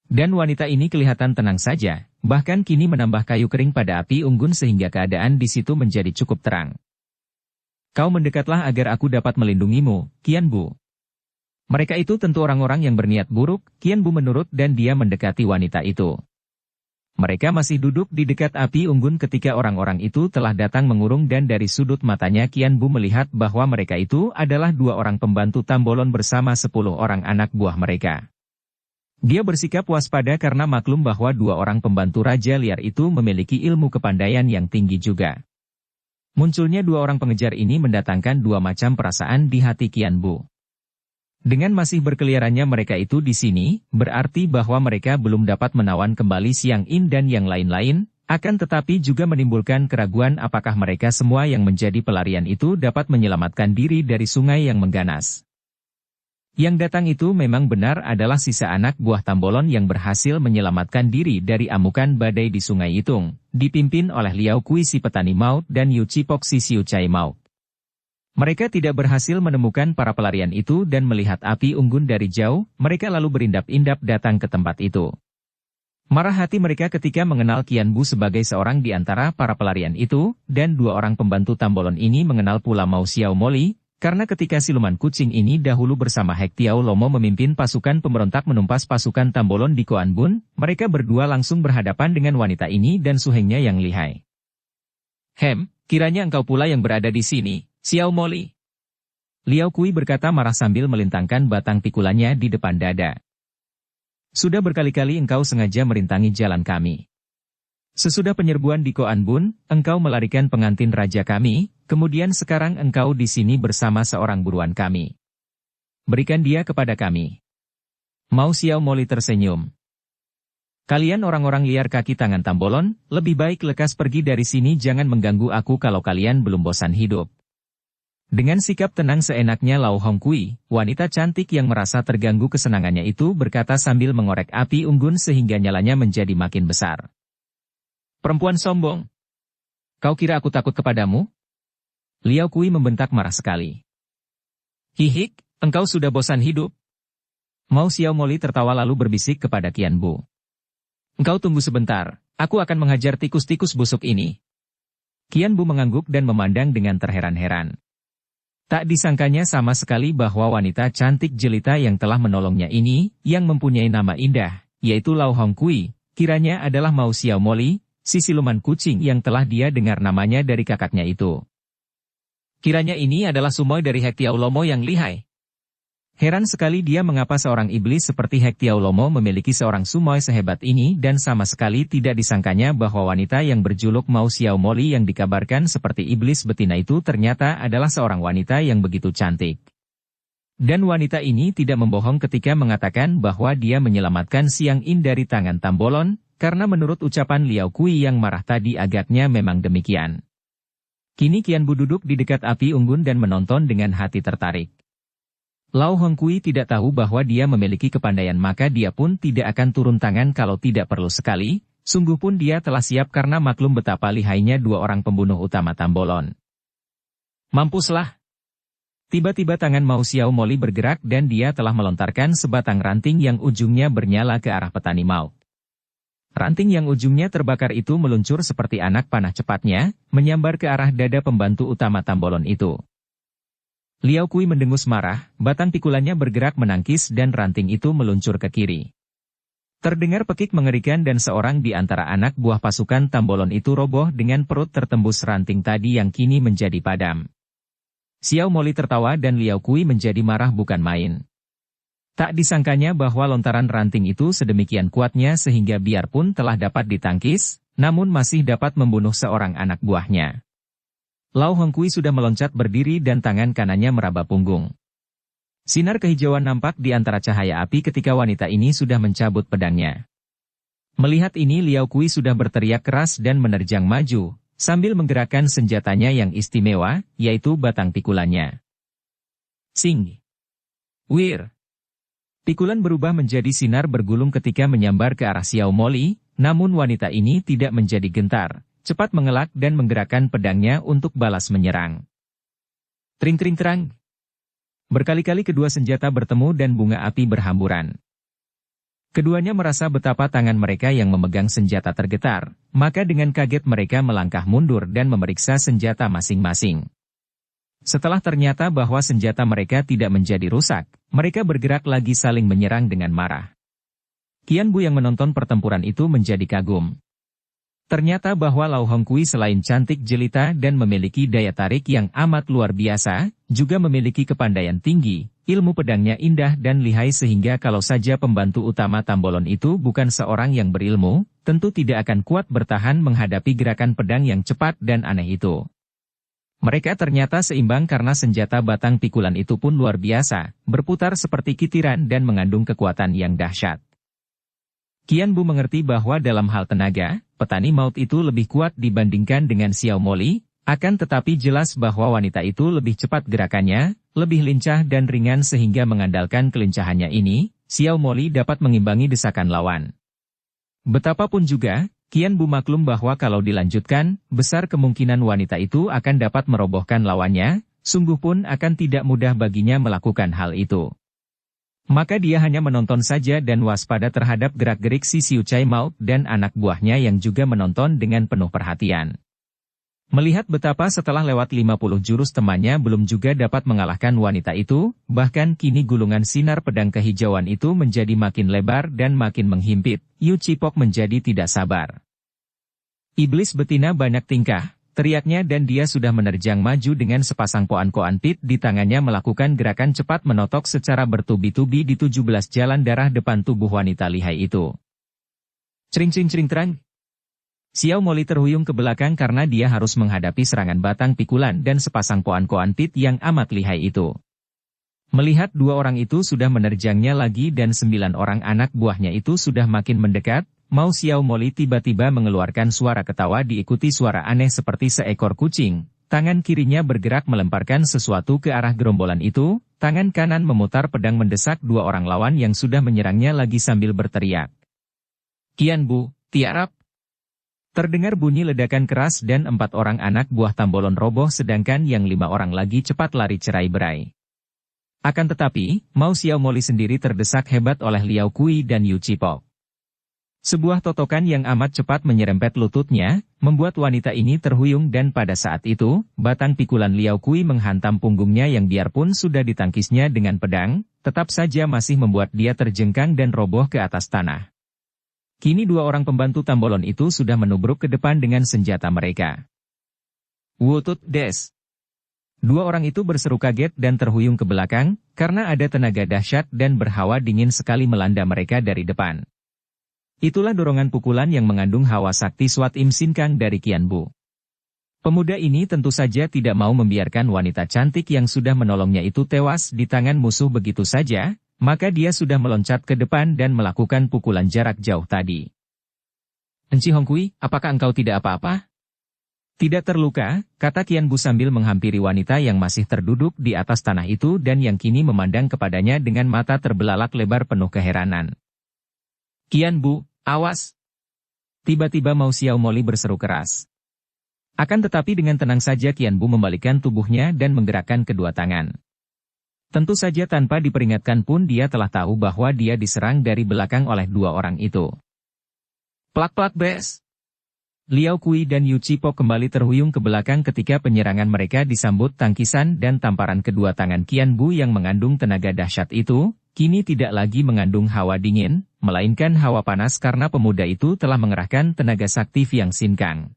Dan wanita ini kelihatan tenang saja, bahkan kini menambah kayu kering pada api unggun sehingga keadaan di situ menjadi cukup terang. Kau mendekatlah agar aku dapat melindungimu, Qian Bu. Mereka itu tentu orang-orang yang berniat buruk, Qian Bu menurut dan dia mendekati wanita itu. Mereka masih duduk di dekat api unggun ketika orang-orang itu telah datang mengurung dan dari sudut matanya Qian Bu melihat bahwa mereka itu adalah 2 orang pembantu Tambolon bersama 10 orang anak buah mereka. Dia bersikap waspada karena maklum bahwa 2 orang pembantu Raja Liar itu memiliki ilmu kepandaian yang tinggi juga. Munculnya 2 orang pengejar ini mendatangkan 2 macam perasaan di hati Qian Bu. Dengan masih berkeliarannya mereka itu di sini, berarti bahwa mereka belum dapat menawan kembali Siang In dan yang lain-lain, akan tetapi juga menimbulkan keraguan apakah mereka semua yang menjadi pelarian itu dapat menyelamatkan diri dari sungai yang mengganas. Yang datang itu memang benar adalah sisa anak buah Tambolon yang berhasil menyelamatkan diri dari amukan badai di Sungai Itung, dipimpin oleh Liao Kui si petani maut dan Yu Cipok si Siu Cai maut. Mereka tidak berhasil menemukan para pelarian itu dan melihat api unggun dari jauh, mereka lalu berindap-indap datang ke tempat itu. Marah hati mereka ketika mengenal Qian Bu sebagai seorang di antara para pelarian itu, dan 2 orang pembantu Tambolon ini mengenal pula Mao Xiaomoli, karena ketika siluman kucing ini dahulu bersama Hek Tiao Lomo memimpin pasukan pemberontak menumpas pasukan Tambolon di Koan Bun, mereka berdua langsung berhadapan dengan wanita ini dan suhengnya yang lihai. Kiranya engkau pula yang berada di sini, Xiaomoli. Liao Kui berkata marah sambil melintangkan batang pikulannya di depan dada. Sudah berkali-kali engkau sengaja merintangi jalan kami. Sesudah penyerbuan di Koan Bun, engkau melarikan pengantin raja kami, kemudian sekarang engkau di sini bersama seorang buruan kami. Berikan dia kepada kami. Mao Xiaomoli tersenyum. Kalian orang-orang liar kaki tangan Tambolon, lebih baik lekas pergi dari sini jangan mengganggu aku kalau kalian belum bosan hidup. Dengan sikap tenang seenaknya Lau Hongkui, wanita cantik yang merasa terganggu kesenangannya itu berkata sambil mengorek api unggun sehingga nyalanya menjadi makin besar. Perempuan sombong. Kau kira aku takut kepadamu? Liao Kui membentak marah sekali. Hihik, engkau sudah bosan hidup. Mao Xiao Moli tertawa lalu berbisik kepada Qian Bu. Engkau tunggu sebentar, aku akan menghajar tikus-tikus busuk ini. Qian Bu mengangguk dan memandang dengan terheran-heran. Tak disangkanya sama sekali bahwa wanita cantik jelita yang telah menolongnya ini, yang mempunyai nama indah, yaitu Lau Hongkui, kiranya adalah Mao Xiao Moli, si siluman kucing yang telah dia dengar namanya dari kakaknya itu. Kiranya ini adalah sumoy dari Hek Tiao Lomo yang lihai. Heran sekali dia mengapa seorang iblis seperti Hek Tiao Lomo memiliki seorang sumoy sehebat ini dan sama sekali tidak disangkanya bahwa wanita yang berjuluk Mao Xiao Moli yang dikabarkan seperti iblis betina itu ternyata adalah seorang wanita yang begitu cantik. Dan wanita ini tidak membohong ketika mengatakan bahwa dia menyelamatkan Siang In dari tangan Tambolon, karena menurut ucapan Liao Kui yang marah tadi agaknya memang demikian. Kini Qian Bu duduk di dekat api unggun dan menonton dengan hati tertarik. Lau Hongkui tidak tahu bahwa dia memiliki kepandaian maka dia pun tidak akan turun tangan kalau tidak perlu sekali, sungguh pun dia telah siap karena maklum betapa lihainya dua orang pembunuh utama Tambolon. Mampuslah! Tiba-tiba tangan Mao Xiao Moli bergerak dan dia telah melontarkan sebatang ranting yang ujungnya bernyala ke arah petani Mao. Ranting yang ujungnya terbakar itu meluncur seperti anak panah cepatnya, menyambar ke arah dada pembantu utama Tambolon itu. Liao Kui mendengus marah, batang pikulannya bergerak menangkis dan ranting itu meluncur ke kiri. Terdengar pekik mengerikan dan seorang di antara anak buah pasukan Tambolon itu roboh dengan perut tertembus ranting tadi yang kini menjadi padam. Xiao Moli tertawa dan Liao Kui menjadi marah bukan main. Tak disangkanya bahwa lontaran ranting itu sedemikian kuatnya sehingga biarpun telah dapat ditangkis, namun masih dapat membunuh seorang anak buahnya. Lau Hongkui sudah meloncat berdiri dan tangan kanannya meraba punggung. Sinar kehijauan nampak di antara cahaya api ketika wanita ini sudah mencabut pedangnya. Melihat ini Liao Kui sudah berteriak keras dan menerjang maju, sambil menggerakkan senjatanya yang istimewa, yaitu batang pikulannya. Sing! Wir! Pikulan berubah menjadi sinar bergulung ketika menyambar ke arah Xiao Moli, namun wanita ini tidak menjadi gentar, cepat mengelak dan menggerakkan pedangnya untuk balas menyerang. Tring-tring-terang. Berkali-kali kedua senjata bertemu dan bunga api berhamburan. Keduanya merasa betapa tangan mereka yang memegang senjata tergetar, maka dengan kaget mereka melangkah mundur dan memeriksa senjata masing-masing. Setelah ternyata bahwa senjata mereka tidak menjadi rusak, mereka bergerak lagi saling menyerang dengan marah. Qian Bu yang menonton pertempuran itu menjadi kagum. Ternyata bahwa Lau Hongkui selain cantik jelita dan memiliki daya tarik yang amat luar biasa, juga memiliki kepandaian tinggi, ilmu pedangnya indah dan lihai sehingga kalau saja pembantu utama Tambolon itu bukan seorang yang berilmu, tentu tidak akan kuat bertahan menghadapi gerakan pedang yang cepat dan aneh itu. Mereka ternyata seimbang karena senjata batang pikulan itu pun luar biasa, berputar seperti kitiran dan mengandung kekuatan yang dahsyat. Qian Bu mengerti bahwa dalam hal tenaga, petani maut itu lebih kuat dibandingkan dengan Xiao Moli, akan tetapi jelas bahwa wanita itu lebih cepat gerakannya, lebih lincah dan ringan sehingga mengandalkan kelincahannya ini, Xiao Moli dapat mengimbangi desakan lawan. Betapapun juga, Qian Bu maklum bahwa kalau dilanjutkan, besar kemungkinan wanita itu akan dapat merobohkan lawannya, sungguh pun akan tidak mudah baginya melakukan hal itu. Maka dia hanya menonton saja dan waspada terhadap gerak-gerik si Xiu Chai Mao dan anak buahnya yang juga menonton dengan penuh perhatian. Melihat betapa setelah lewat 50 jurus temannya belum juga dapat mengalahkan wanita itu, bahkan kini gulungan sinar pedang kehijauan itu menjadi makin lebar dan makin menghimpit, Yu Cipok menjadi tidak sabar. Iblis betina banyak tingkah, teriaknya dan dia sudah menerjang maju dengan sepasang koan-koan pit di tangannya melakukan gerakan cepat menotok secara bertubi-tubi di 17 jalan darah depan tubuh wanita lihai itu. Cring-cring-cring-terang. Xiao Moli terhuyung ke belakang karena dia harus menghadapi serangan batang pikulan dan sepasang koan-koan pit yang amat lihai itu. Melihat dua orang itu sudah menerjangnya lagi dan 9 orang anak buahnya itu sudah makin mendekat, Mao Xiao Moli tiba-tiba mengeluarkan suara ketawa diikuti suara aneh seperti seekor kucing. Tangan kirinya bergerak melemparkan sesuatu ke arah gerombolan itu, tangan kanan memutar pedang mendesak dua orang lawan yang sudah menyerangnya lagi sambil berteriak. Qian Bu, tiarap! Terdengar bunyi ledakan keras dan 4 orang anak buah Tambolon roboh sedangkan yang 5 orang lagi cepat lari cerai-berai. Akan tetapi, Mao Xiaomoli sendiri terdesak hebat oleh Liao Kui dan Yu Cipok. Sebuah totokan yang amat cepat menyerempet lututnya, membuat wanita ini terhuyung dan pada saat itu, batang pikulan Liao Kui menghantam punggungnya yang biarpun sudah ditangkisnya dengan pedang, tetap saja masih membuat dia terjengkang dan roboh ke atas tanah. Kini 2 orang pembantu Tambolon itu sudah menubruk ke depan dengan senjata mereka. Wutut des! 2 orang itu berseru kaget dan terhuyung ke belakang, karena ada tenaga dahsyat dan berhawa dingin sekali melanda mereka dari depan. Itulah dorongan pukulan yang mengandung hawa sakti Swat Im Sin Kang dari Qian Bu. Pemuda ini tentu saja tidak mau membiarkan wanita cantik yang sudah menolongnya itu tewas di tangan musuh begitu saja, maka dia sudah meloncat ke depan dan melakukan pukulan jarak jauh tadi. "Enci Hongkui, apakah engkau tidak apa-apa?" "Tidak terluka," kata Qian Bu sambil menghampiri wanita yang masih terduduk di atas tanah itu dan yang kini memandang kepadanya dengan mata terbelalak lebar penuh keheranan. "Qian Bu, awas!" Tiba-tiba Mao Xiaomoli berseru keras. Akan tetapi dengan tenang saja Qian Bu membalikkan tubuhnya dan menggerakkan kedua tangan. Tentu saja tanpa diperingatkan pun dia telah tahu bahwa dia diserang dari belakang oleh 2 orang itu. Plak-plak bes! Liao Kui dan Yu Cipok kembali terhuyung ke belakang ketika penyerangan mereka disambut tangkisan dan tamparan kedua tangan Qian Bu yang mengandung tenaga dahsyat itu, kini tidak lagi mengandung hawa dingin, melainkan hawa panas karena pemuda itu telah mengerahkan tenaga sakti Fiang Sin Kang.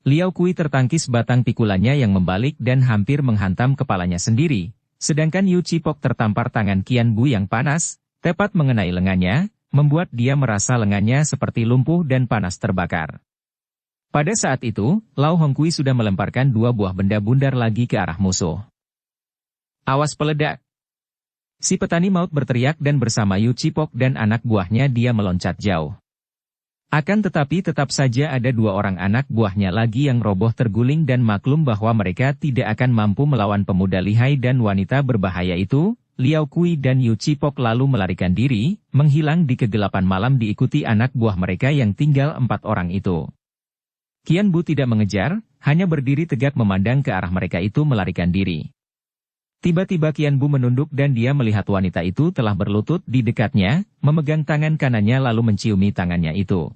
Liao Kui tertangkis batang pikulannya yang membalik dan hampir menghantam kepalanya sendiri. Sedangkan Yu Cipok tertampar tangan Qian Bu yang panas, tepat mengenai lengannya, membuat dia merasa lengannya seperti lumpuh dan panas terbakar. Pada saat itu, Lau Hongkui sudah melemparkan 2 buah benda bundar lagi ke arah musuh. "Awas peledak!" Si petani maut berteriak dan bersama Yu Cipok dan anak buahnya dia meloncat jauh. Akan tetapi tetap saja ada 2 orang anak buahnya lagi yang roboh terguling dan maklum bahwa mereka tidak akan mampu melawan pemuda lihai dan wanita berbahaya itu, Liao Kui dan Yu Cipok lalu melarikan diri, menghilang di kegelapan malam diikuti anak buah mereka yang tinggal 4 orang itu. Qian Bu tidak mengejar, hanya berdiri tegak memandang ke arah mereka itu melarikan diri. Tiba-tiba Qian Bu menunduk dan dia melihat wanita itu telah berlutut di dekatnya, memegang tangan kanannya lalu menciumi tangannya itu.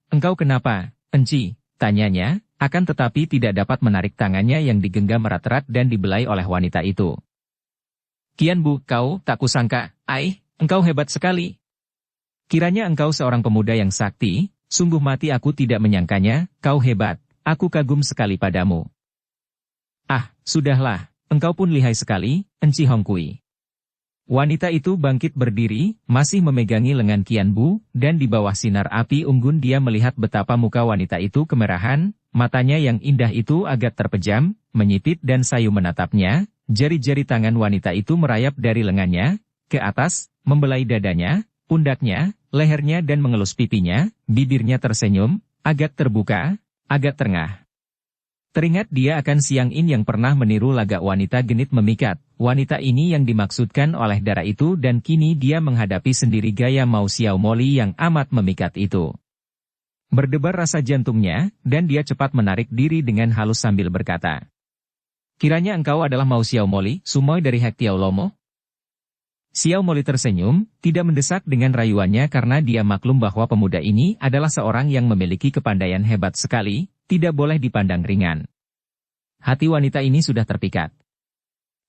Engkau kenapa, Enci?" tanyanya, akan tetapi tidak dapat menarik tangannya yang digenggam erat-erat dan dibelai oleh wanita itu. "Qian Bu, kau, tak kusangka, engkau hebat sekali. Kiranya engkau seorang pemuda yang sakti, sungguh mati aku tidak menyangkanya, kau hebat, aku kagum sekali padamu." Sudahlah, engkau pun lihai sekali, Enci Hongkui." Wanita itu bangkit berdiri, masih memegangi lengan Qian Bu, dan di bawah sinar api unggun dia melihat betapa muka wanita itu kemerahan, matanya yang indah itu agak terpejam, menyipit dan sayu menatapnya, jari-jari tangan wanita itu merayap dari lengannya, ke atas, membelai dadanya, pundaknya, lehernya dan mengelus pipinya, bibirnya tersenyum, agak terbuka, agak terengah. Teringat dia akan Siang In yang pernah meniru lagak wanita genit memikat, wanita ini yang dimaksudkan oleh darah itu dan kini dia menghadapi sendiri gaya Mao Xiaomoli yang amat memikat itu. Berdebar rasa jantungnya, dan dia cepat menarik diri dengan halus sambil berkata, "Kiranya engkau adalah Mao Xiaomoli, sumoi dari Hek Tiao Lomo?" Xiaomoli tersenyum, tidak mendesak dengan rayuannya karena dia maklum bahwa pemuda ini adalah seorang yang memiliki kepandaian hebat sekali, tidak boleh dipandang ringan. Hati wanita ini sudah terpikat.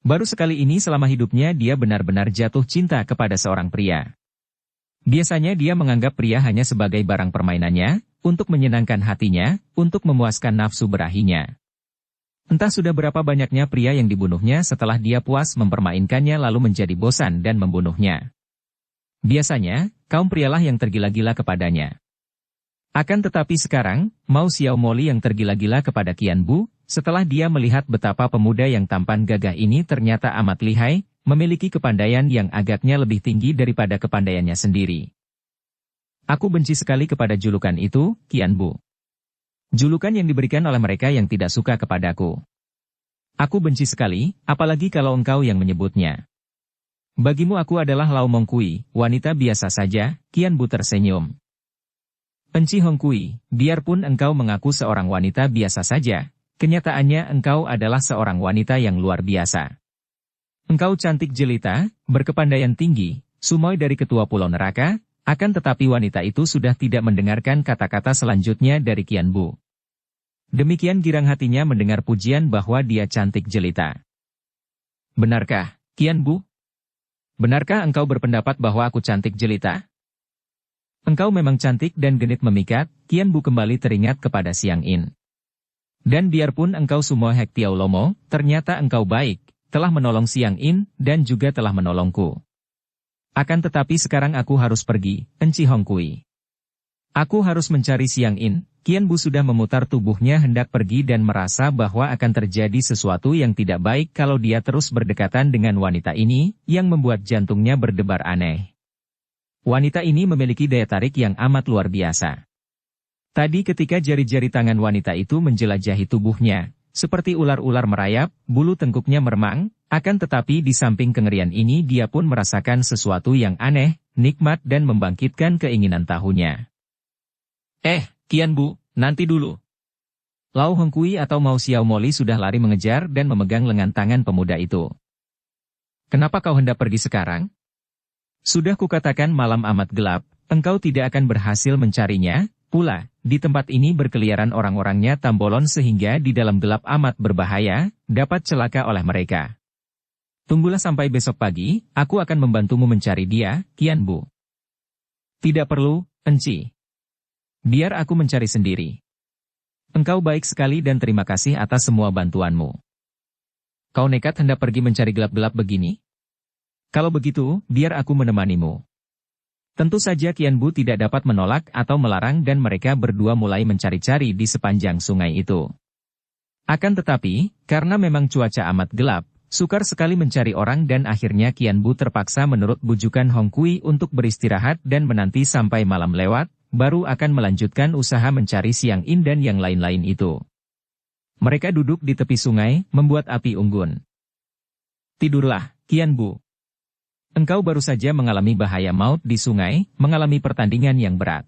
Baru sekali ini selama hidupnya dia benar-benar jatuh cinta kepada seorang pria. Biasanya dia menganggap pria hanya sebagai barang permainannya, untuk menyenangkan hatinya, untuk memuaskan nafsu berahinya. Entah sudah berapa banyaknya pria yang dibunuhnya setelah dia puas mempermainkannya lalu menjadi bosan dan membunuhnya. Biasanya, kaum prialah yang tergila-gila kepadanya. Akan tetapi sekarang, Mao Xiaomoli yang tergila-gila kepada Qian Bu, setelah dia melihat betapa pemuda yang tampan gagah ini ternyata amat lihai, memiliki kepandaian yang agaknya lebih tinggi daripada kepandaiannya sendiri. "Aku benci sekali kepada julukan itu, Qian Bu. Julukan yang diberikan oleh mereka yang tidak suka kepadaku. Aku benci sekali, apalagi kalau engkau yang menyebutnya. Bagimu aku adalah Lau Mongkui, wanita biasa saja." Qian Bu tersenyum. Enci Hongkui, biarpun engkau mengaku seorang wanita biasa saja, kenyataannya engkau adalah seorang wanita yang luar biasa. Engkau cantik jelita, berkepandaian tinggi, sumoi dari ketua pulau neraka, akan tetapi wanita itu sudah tidak mendengarkan kata-kata selanjutnya dari Qian Bu. Demikian girang hatinya mendengar pujian bahwa dia cantik jelita. Benarkah, Qian Bu? Benarkah engkau berpendapat bahwa aku cantik jelita? Engkau memang cantik dan genit memikat, Qian Bu kembali teringat kepada Xiang In. Dan biarpun engkau Sumo Hek Tiao Lomo, ternyata engkau baik, telah menolong Xiang In, dan juga telah menolongku. Akan tetapi sekarang aku harus pergi, Enci Hongkui. Aku harus mencari Xiang In. Qian Bu sudah memutar tubuhnya hendak pergi dan merasa bahwa akan terjadi sesuatu yang tidak baik kalau dia terus berdekatan dengan wanita ini, yang membuat jantungnya berdebar aneh. Wanita ini memiliki daya tarik yang amat luar biasa. Tadi ketika jari-jari tangan wanita itu menjelajahi tubuhnya, seperti ular-ular merayap, bulu tengkuknya meremang, akan tetapi di samping kengerian ini dia pun merasakan sesuatu yang aneh, nikmat dan membangkitkan keinginan tahunya. Qian Bu, nanti dulu. Lau Hongkui atau Mau Xiao Moli sudah lari mengejar dan memegang lengan tangan pemuda itu. Kenapa kau hendak pergi sekarang? Sudah kukatakan malam amat gelap, engkau tidak akan berhasil mencarinya, pula, di tempat ini berkeliaran orang-orangnya tambolon sehingga di dalam gelap amat berbahaya, dapat celaka oleh mereka. Tunggulah sampai besok pagi, aku akan membantumu mencari dia, Qian Bu. Tidak perlu, Enci. Biar aku mencari sendiri. Engkau baik sekali dan terima kasih atas semua bantuanmu. Kau nekat hendak pergi mencari gelap-gelap begini? Kalau begitu, biar aku menemanimu. Tentu saja Qian Bu tidak dapat menolak atau melarang dan mereka berdua mulai mencari-cari di sepanjang sungai itu. Akan tetapi, karena memang cuaca amat gelap, sukar sekali mencari orang dan akhirnya Qian Bu terpaksa menurut bujukan Hongkui untuk beristirahat dan menanti sampai malam lewat, baru akan melanjutkan usaha mencari Xiang In dan yang lain-lain itu. Mereka duduk di tepi sungai, membuat api unggun. Tidurlah, Qian Bu. Engkau baru saja mengalami bahaya maut di sungai, mengalami pertandingan yang berat.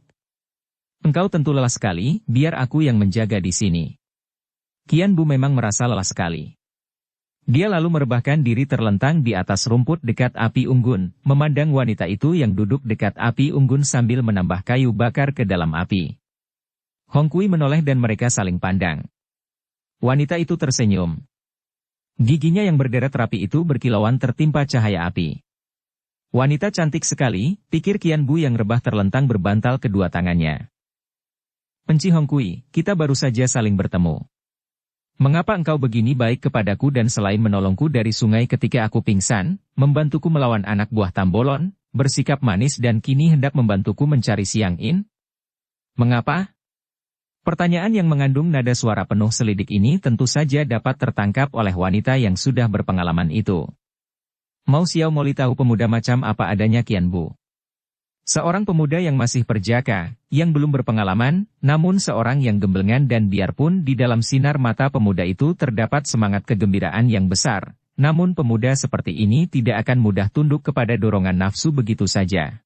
Engkau tentu lelah sekali, biar aku yang menjaga di sini. Qian Bu memang merasa lelah sekali. Dia lalu merebahkan diri terlentang di atas rumput dekat api unggun, memandang wanita itu yang duduk dekat api unggun sambil menambah kayu bakar ke dalam api. Hongkui menoleh dan mereka saling pandang. Wanita itu tersenyum. Giginya yang berderet rapi itu berkilauan tertimpa cahaya api. Wanita cantik sekali, pikir Qian Bu yang rebah terlentang berbantal kedua tangannya. Enci Hongkui, kita baru saja saling bertemu. Mengapa engkau begini baik kepadaku dan selain menolongku dari sungai ketika aku pingsan, membantuku melawan anak buah Tambolon, bersikap manis dan kini hendak membantuku mencari Xiang In? Mengapa? Pertanyaan yang mengandung nada suara penuh selidik ini tentu saja dapat tertangkap oleh wanita yang sudah berpengalaman itu. Mau Xiao Moli tahu pemuda macam apa adanya Qian Bu. Seorang pemuda yang masih perjaka, yang belum berpengalaman, namun seorang yang gemblengan dan biarpun di dalam sinar mata pemuda itu terdapat semangat kegembiraan yang besar, namun pemuda seperti ini tidak akan mudah tunduk kepada dorongan nafsu begitu saja.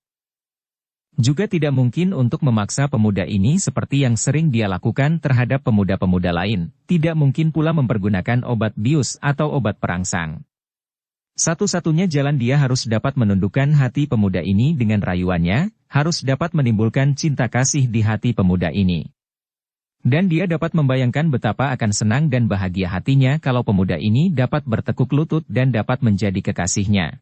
Juga tidak mungkin untuk memaksa pemuda ini seperti yang sering dia lakukan terhadap pemuda-pemuda lain, tidak mungkin pula mempergunakan obat bius atau obat perangsang. Satu-satunya jalan dia harus dapat menundukkan hati pemuda ini dengan rayuannya, harus dapat menimbulkan cinta kasih di hati pemuda ini. Dan dia dapat membayangkan betapa akan senang dan bahagia hatinya kalau pemuda ini dapat bertekuk lutut dan dapat menjadi kekasihnya.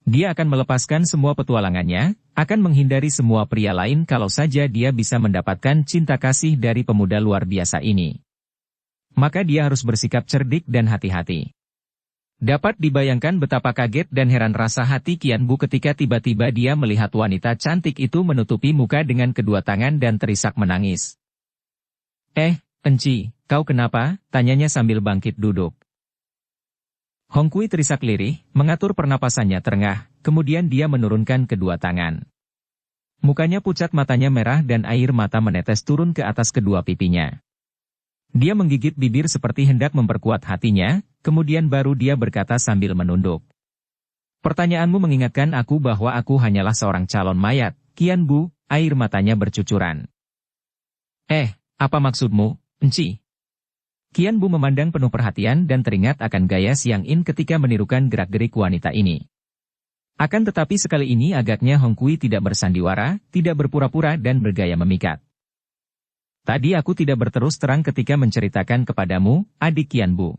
Dia akan melepaskan semua petualangannya, akan menghindari semua pria lain kalau saja dia bisa mendapatkan cinta kasih dari pemuda luar biasa ini. Maka dia harus bersikap cerdik dan hati-hati. Dapat dibayangkan betapa kaget dan heran rasa hati Qian Bu ketika tiba-tiba dia melihat wanita cantik itu menutupi muka dengan kedua tangan dan terisak menangis. Enci, kau kenapa? Tanyanya sambil bangkit duduk. Hongkui terisak lirih, mengatur pernapasannya terengah, kemudian dia menurunkan kedua tangan. Mukanya pucat, matanya merah dan air mata menetes turun ke atas kedua pipinya. Dia menggigit bibir seperti hendak memperkuat hatinya, kemudian baru dia berkata sambil menunduk. Pertanyaanmu mengingatkan aku bahwa aku hanyalah seorang calon mayat, Qian Bu, air matanya bercucuran. Apa maksudmu, Enci? Qian Bu memandang penuh perhatian dan teringat akan gaya Xiang In ketika menirukan gerak-gerik wanita ini. Akan tetapi sekali ini agaknya Hong Kui tidak bersandiwara, tidak berpura-pura dan bergaya memikat. Tadi aku tidak berterus terang ketika menceritakan kepadamu, adik Qian Bu.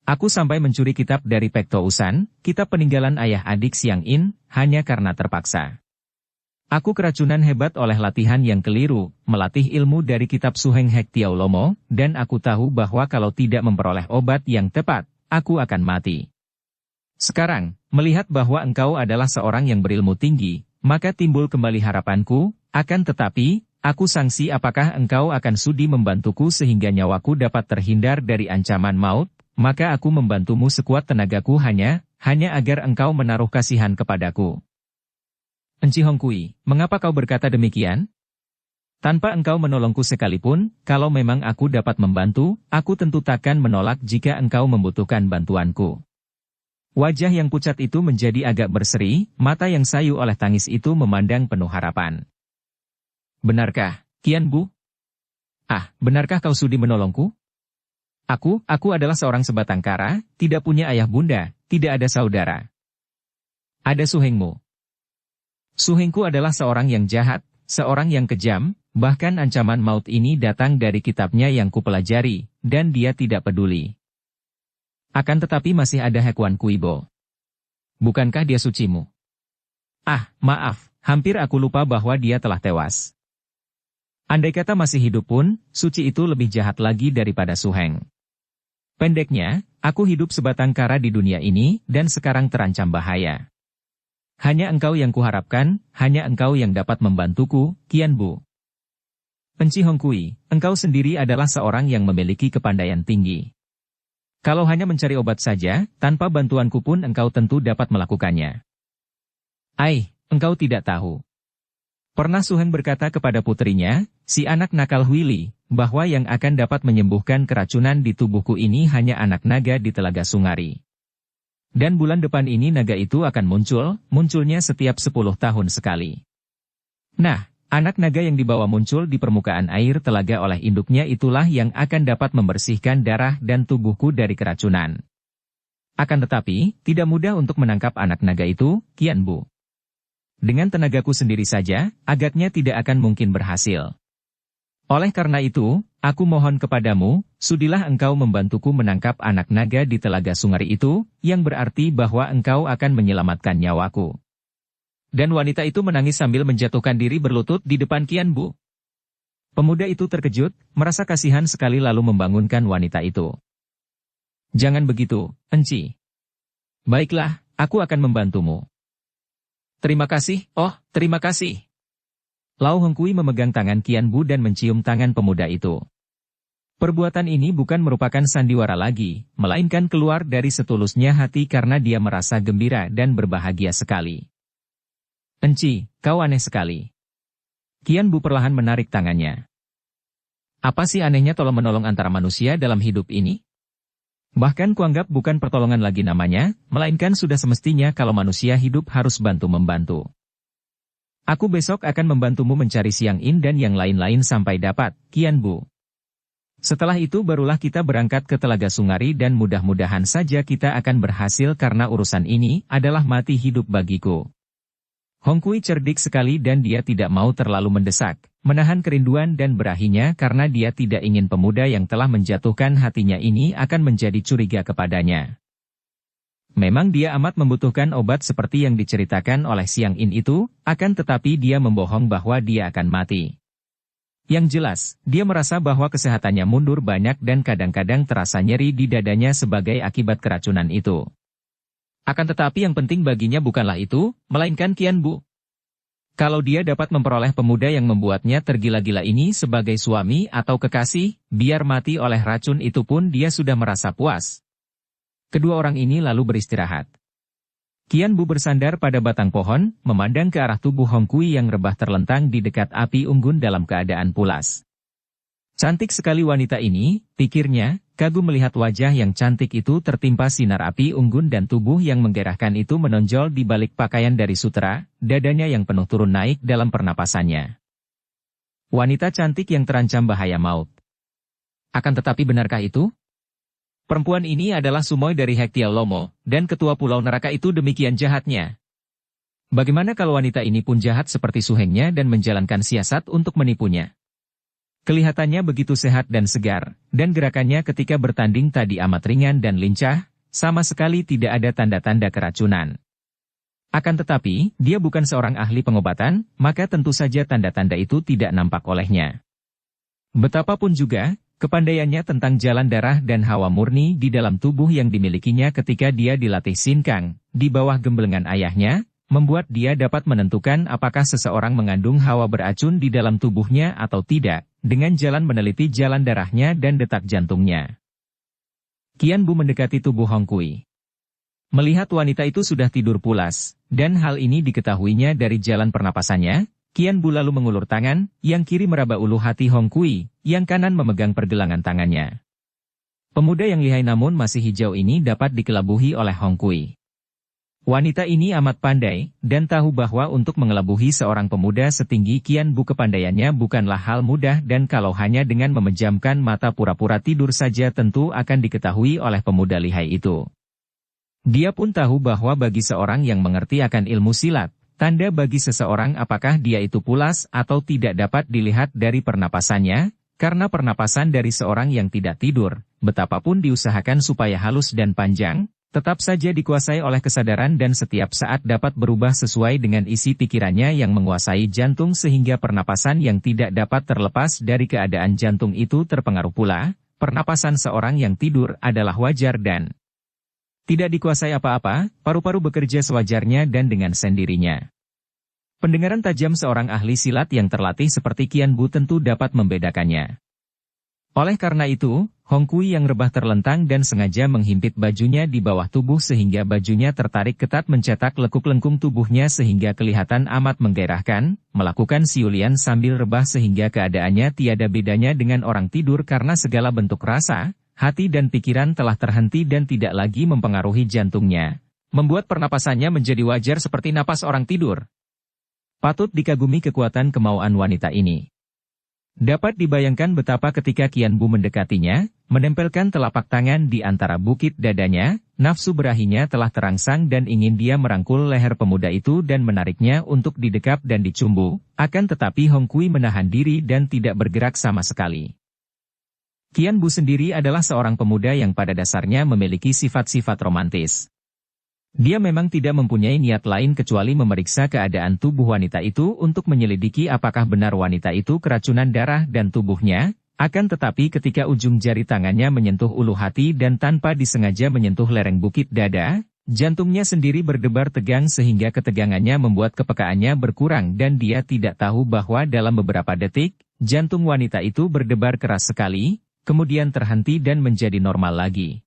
Aku sampai mencuri kitab dari Pek Tousan, kitab peninggalan ayah adik Xiang In, hanya karena terpaksa. Aku keracunan hebat oleh latihan yang keliru, melatih ilmu dari kitab Suheng Hek Tiao Lomo, dan aku tahu bahwa kalau tidak memperoleh obat yang tepat, aku akan mati. Sekarang, melihat bahwa engkau adalah seorang yang berilmu tinggi, maka timbul kembali harapanku, akan tetapi, aku sangsi apakah engkau akan sudi membantuku sehingga nyawaku dapat terhindar dari ancaman maut, maka aku membantumu sekuat tenagaku hanya agar engkau menaruh kasihan kepadaku. Enci Hong Kui, mengapa kau berkata demikian? Tanpa engkau menolongku sekalipun, kalau memang aku dapat membantu, aku tentu takkan menolak jika engkau membutuhkan bantuanku. Wajah yang pucat itu menjadi agak berseri, mata yang sayu oleh tangis itu memandang penuh harapan. Benarkah, Qian Bu? Benarkah kau sudi menolongku? Aku adalah seorang sebatang kara, tidak punya ayah bunda, tidak ada saudara. Ada suhengmu. Suhengku adalah seorang yang jahat, seorang yang kejam, bahkan ancaman maut ini datang dari kitabnya yang kupelajari, dan dia tidak peduli. Akan tetapi masih ada Hekuan Kuibo. Bukankah dia sucimu? Maaf, hampir aku lupa bahwa dia telah tewas. Andai kata masih hidup pun, suci itu lebih jahat lagi daripada Suheng. Pendeknya, aku hidup sebatang kara di dunia ini, dan sekarang terancam bahaya. Hanya engkau yang kuharapkan, hanya engkau yang dapat membantuku, Qian Bu. Enci Hong Kui, engkau sendiri adalah seorang yang memiliki kepandaian tinggi. Kalau hanya mencari obat saja, tanpa bantuanku pun engkau tentu dapat melakukannya. Engkau tidak tahu. Pernah Suheng berkata kepada putrinya, si anak nakal Huili, bahwa yang akan dapat menyembuhkan keracunan di tubuhku ini hanya anak naga di Telaga Sungari. Dan bulan depan ini naga itu akan munculnya setiap 10 tahun sekali. Nah, anak naga yang dibawa muncul di permukaan air telaga oleh induknya itulah yang akan dapat membersihkan darah dan tubuhku dari keracunan. Akan tetapi, tidak mudah untuk menangkap anak naga itu, Qian Bu. Dengan tenagaku sendiri saja, agaknya tidak akan mungkin berhasil. Oleh karena itu, aku mohon kepadamu, sudilah engkau membantuku menangkap anak naga di Telaga Sungari itu, yang berarti bahwa engkau akan menyelamatkan nyawaku. Dan wanita itu menangis sambil menjatuhkan diri berlutut di depan Qian Bu. Pemuda itu terkejut, merasa kasihan sekali lalu membangunkan wanita itu. Jangan begitu, Enci. Baiklah, aku akan membantumu. Terima kasih, terima kasih. Lau Hong Kui memegang tangan Qian Bu dan mencium tangan pemuda itu. Perbuatan ini bukan merupakan sandiwara lagi, melainkan keluar dari setulusnya hati karena dia merasa gembira dan berbahagia sekali. Enci, kau aneh sekali. Qian Bu perlahan menarik tangannya. Apa sih anehnya tolong-menolong antara manusia dalam hidup ini? Bahkan kuanggap bukan pertolongan lagi namanya, melainkan sudah semestinya kalau manusia hidup harus bantu-membantu. Aku besok akan membantumu mencari Xiang In dan yang lain-lain sampai dapat, Qian Bu. Setelah itu barulah kita berangkat ke Telaga Sungari dan mudah-mudahan saja kita akan berhasil karena urusan ini adalah mati hidup bagiku. Hong Kui cerdik sekali dan dia tidak mau terlalu mendesak, menahan kerinduan dan berahinya karena dia tidak ingin pemuda yang telah menjatuhkan hatinya ini akan menjadi curiga kepadanya. Memang dia amat membutuhkan obat seperti yang diceritakan oleh Xiang In itu, akan tetapi dia membohong bahwa dia akan mati. Yang jelas, dia merasa bahwa kesehatannya mundur banyak dan kadang-kadang terasa nyeri di dadanya sebagai akibat keracunan itu. Akan tetapi yang penting baginya bukanlah itu, melainkan Qian Bu. Kalau dia dapat memperoleh pemuda yang membuatnya tergila-gila ini sebagai suami atau kekasih, biar mati oleh racun itu pun dia sudah merasa puas. Kedua orang ini lalu beristirahat. Qian Bu bersandar pada batang pohon, memandang ke arah tubuh Hong Kui yang rebah terlentang di dekat api unggun dalam keadaan pulas. Cantik sekali wanita ini, pikirnya, kagum melihat wajah yang cantik itu tertimpa sinar api unggun dan tubuh yang menggerahkan itu menonjol di balik pakaian dari sutera, dadanya yang penuh turun naik dalam pernapasannya. Wanita cantik yang terancam bahaya maut. Akan tetapi benarkah itu? Perempuan ini adalah Sumoi dari Hektial Lomo, dan ketua pulau neraka itu demikian jahatnya. Bagaimana kalau wanita ini pun jahat seperti suhengnya dan menjalankan siasat untuk menipunya? Kelihatannya begitu sehat dan segar, dan gerakannya ketika bertanding tadi amat ringan dan lincah, sama sekali tidak ada tanda-tanda keracunan. Akan tetapi, dia bukan seorang ahli pengobatan, maka tentu saja tanda-tanda itu tidak nampak olehnya. Betapapun juga, kepandaiannya tentang jalan darah dan hawa murni di dalam tubuh yang dimilikinya ketika dia dilatih Sinkang, di bawah gemblengan ayahnya, membuat dia dapat menentukan apakah seseorang mengandung hawa beracun di dalam tubuhnya atau tidak, dengan jalan meneliti jalan darahnya dan detak jantungnya. Qian Bu mendekati tubuh Hong Kui. Melihat wanita itu sudah tidur pulas, dan hal ini diketahuinya dari jalan pernapasannya, Qian Bu lalu mengulur tangan, yang kiri meraba ulu hati Hong Kui, yang kanan memegang pergelangan tangannya. Pemuda yang lihai namun masih hijau ini dapat dikelabuhi oleh Hong Kui. Wanita ini amat pandai, dan tahu bahwa untuk mengelabuhi seorang pemuda setinggi Qian Bu kepandaiannya bukanlah hal mudah dan kalau hanya dengan memejamkan mata pura-pura tidur saja tentu akan diketahui oleh pemuda lihai itu. Dia pun tahu bahwa bagi seorang yang mengerti akan ilmu silat, tanda bagi seseorang apakah dia itu pulas atau tidak dapat dilihat dari pernapasannya, karena pernapasan dari seorang yang tidak tidur, betapapun diusahakan supaya halus dan panjang, tetap saja dikuasai oleh kesadaran dan setiap saat dapat berubah sesuai dengan isi pikirannya yang menguasai jantung sehingga pernapasan yang tidak dapat terlepas dari keadaan jantung itu terpengaruh pula. Pernapasan seorang yang tidur adalah wajar dan tidak dikuasai apa-apa, paru-paru bekerja sewajarnya dan dengan sendirinya. Pendengaran tajam seorang ahli silat yang terlatih seperti Qian Bu tentu dapat membedakannya. Oleh karena itu, Hong Kui yang rebah terlentang dan sengaja menghimpit bajunya di bawah tubuh sehingga bajunya tertarik ketat mencetak lekuk-lengkung tubuhnya sehingga kelihatan amat menggairahkan, melakukan siulian sambil rebah sehingga keadaannya tiada bedanya dengan orang tidur karena segala bentuk rasa, hati dan pikiran telah terhenti dan tidak lagi mempengaruhi jantungnya, membuat pernapasannya menjadi wajar seperti napas orang tidur. Patut dikagumi kekuatan kemauan wanita ini. Dapat dibayangkan betapa ketika Qian Bu mendekatinya, menempelkan telapak tangan di antara bukit dadanya, nafsu berahinya telah terangsang dan ingin dia merangkul leher pemuda itu dan menariknya untuk didekap dan dicumbu, akan tetapi Hong Kui menahan diri dan tidak bergerak sama sekali. Qian Bu sendiri adalah seorang pemuda yang pada dasarnya memiliki sifat-sifat romantis. Dia memang tidak mempunyai niat lain kecuali memeriksa keadaan tubuh wanita itu untuk menyelidiki apakah benar wanita itu keracunan darah dan tubuhnya, akan tetapi ketika ujung jari tangannya menyentuh ulu hati dan tanpa disengaja menyentuh lereng bukit dada, jantungnya sendiri berdebar tegang sehingga ketegangannya membuat kepekaannya berkurang dan dia tidak tahu bahwa dalam beberapa detik, jantung wanita itu berdebar keras sekali, kemudian terhenti dan menjadi normal lagi.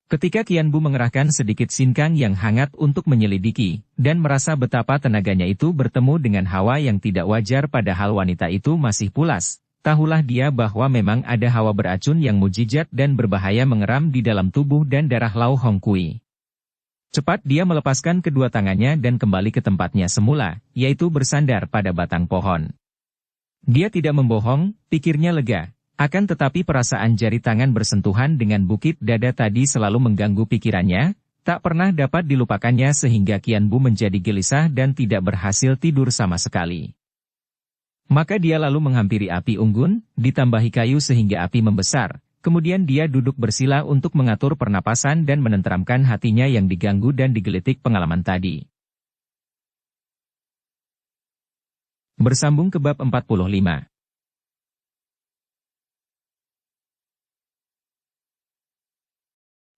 Ketika Qian Bu mengerahkan sedikit sinkang yang hangat untuk menyelidiki, dan merasa betapa tenaganya itu bertemu dengan hawa yang tidak wajar padahal wanita itu masih pulas, tahulah dia bahwa memang ada hawa beracun yang mujizat dan berbahaya mengeram di dalam tubuh dan darah Lau Hong Kui. Cepat dia melepaskan kedua tangannya dan kembali ke tempatnya semula, yaitu bersandar pada batang pohon. Dia tidak membohong, pikirnya lega. Akan tetapi perasaan jari tangan bersentuhan dengan bukit dada tadi selalu mengganggu pikirannya, tak pernah dapat dilupakannya sehingga Qian Bu menjadi gelisah dan tidak berhasil tidur sama sekali. Maka dia lalu menghampiri api unggun, ditambahi kayu sehingga api membesar, kemudian dia duduk bersila untuk mengatur pernapasan dan menenteramkan hatinya yang diganggu dan digelitik pengalaman tadi. Bersambung ke bab 45.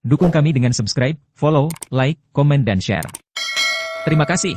Dukung kami dengan subscribe, follow, like, komen dan share. Terima kasih.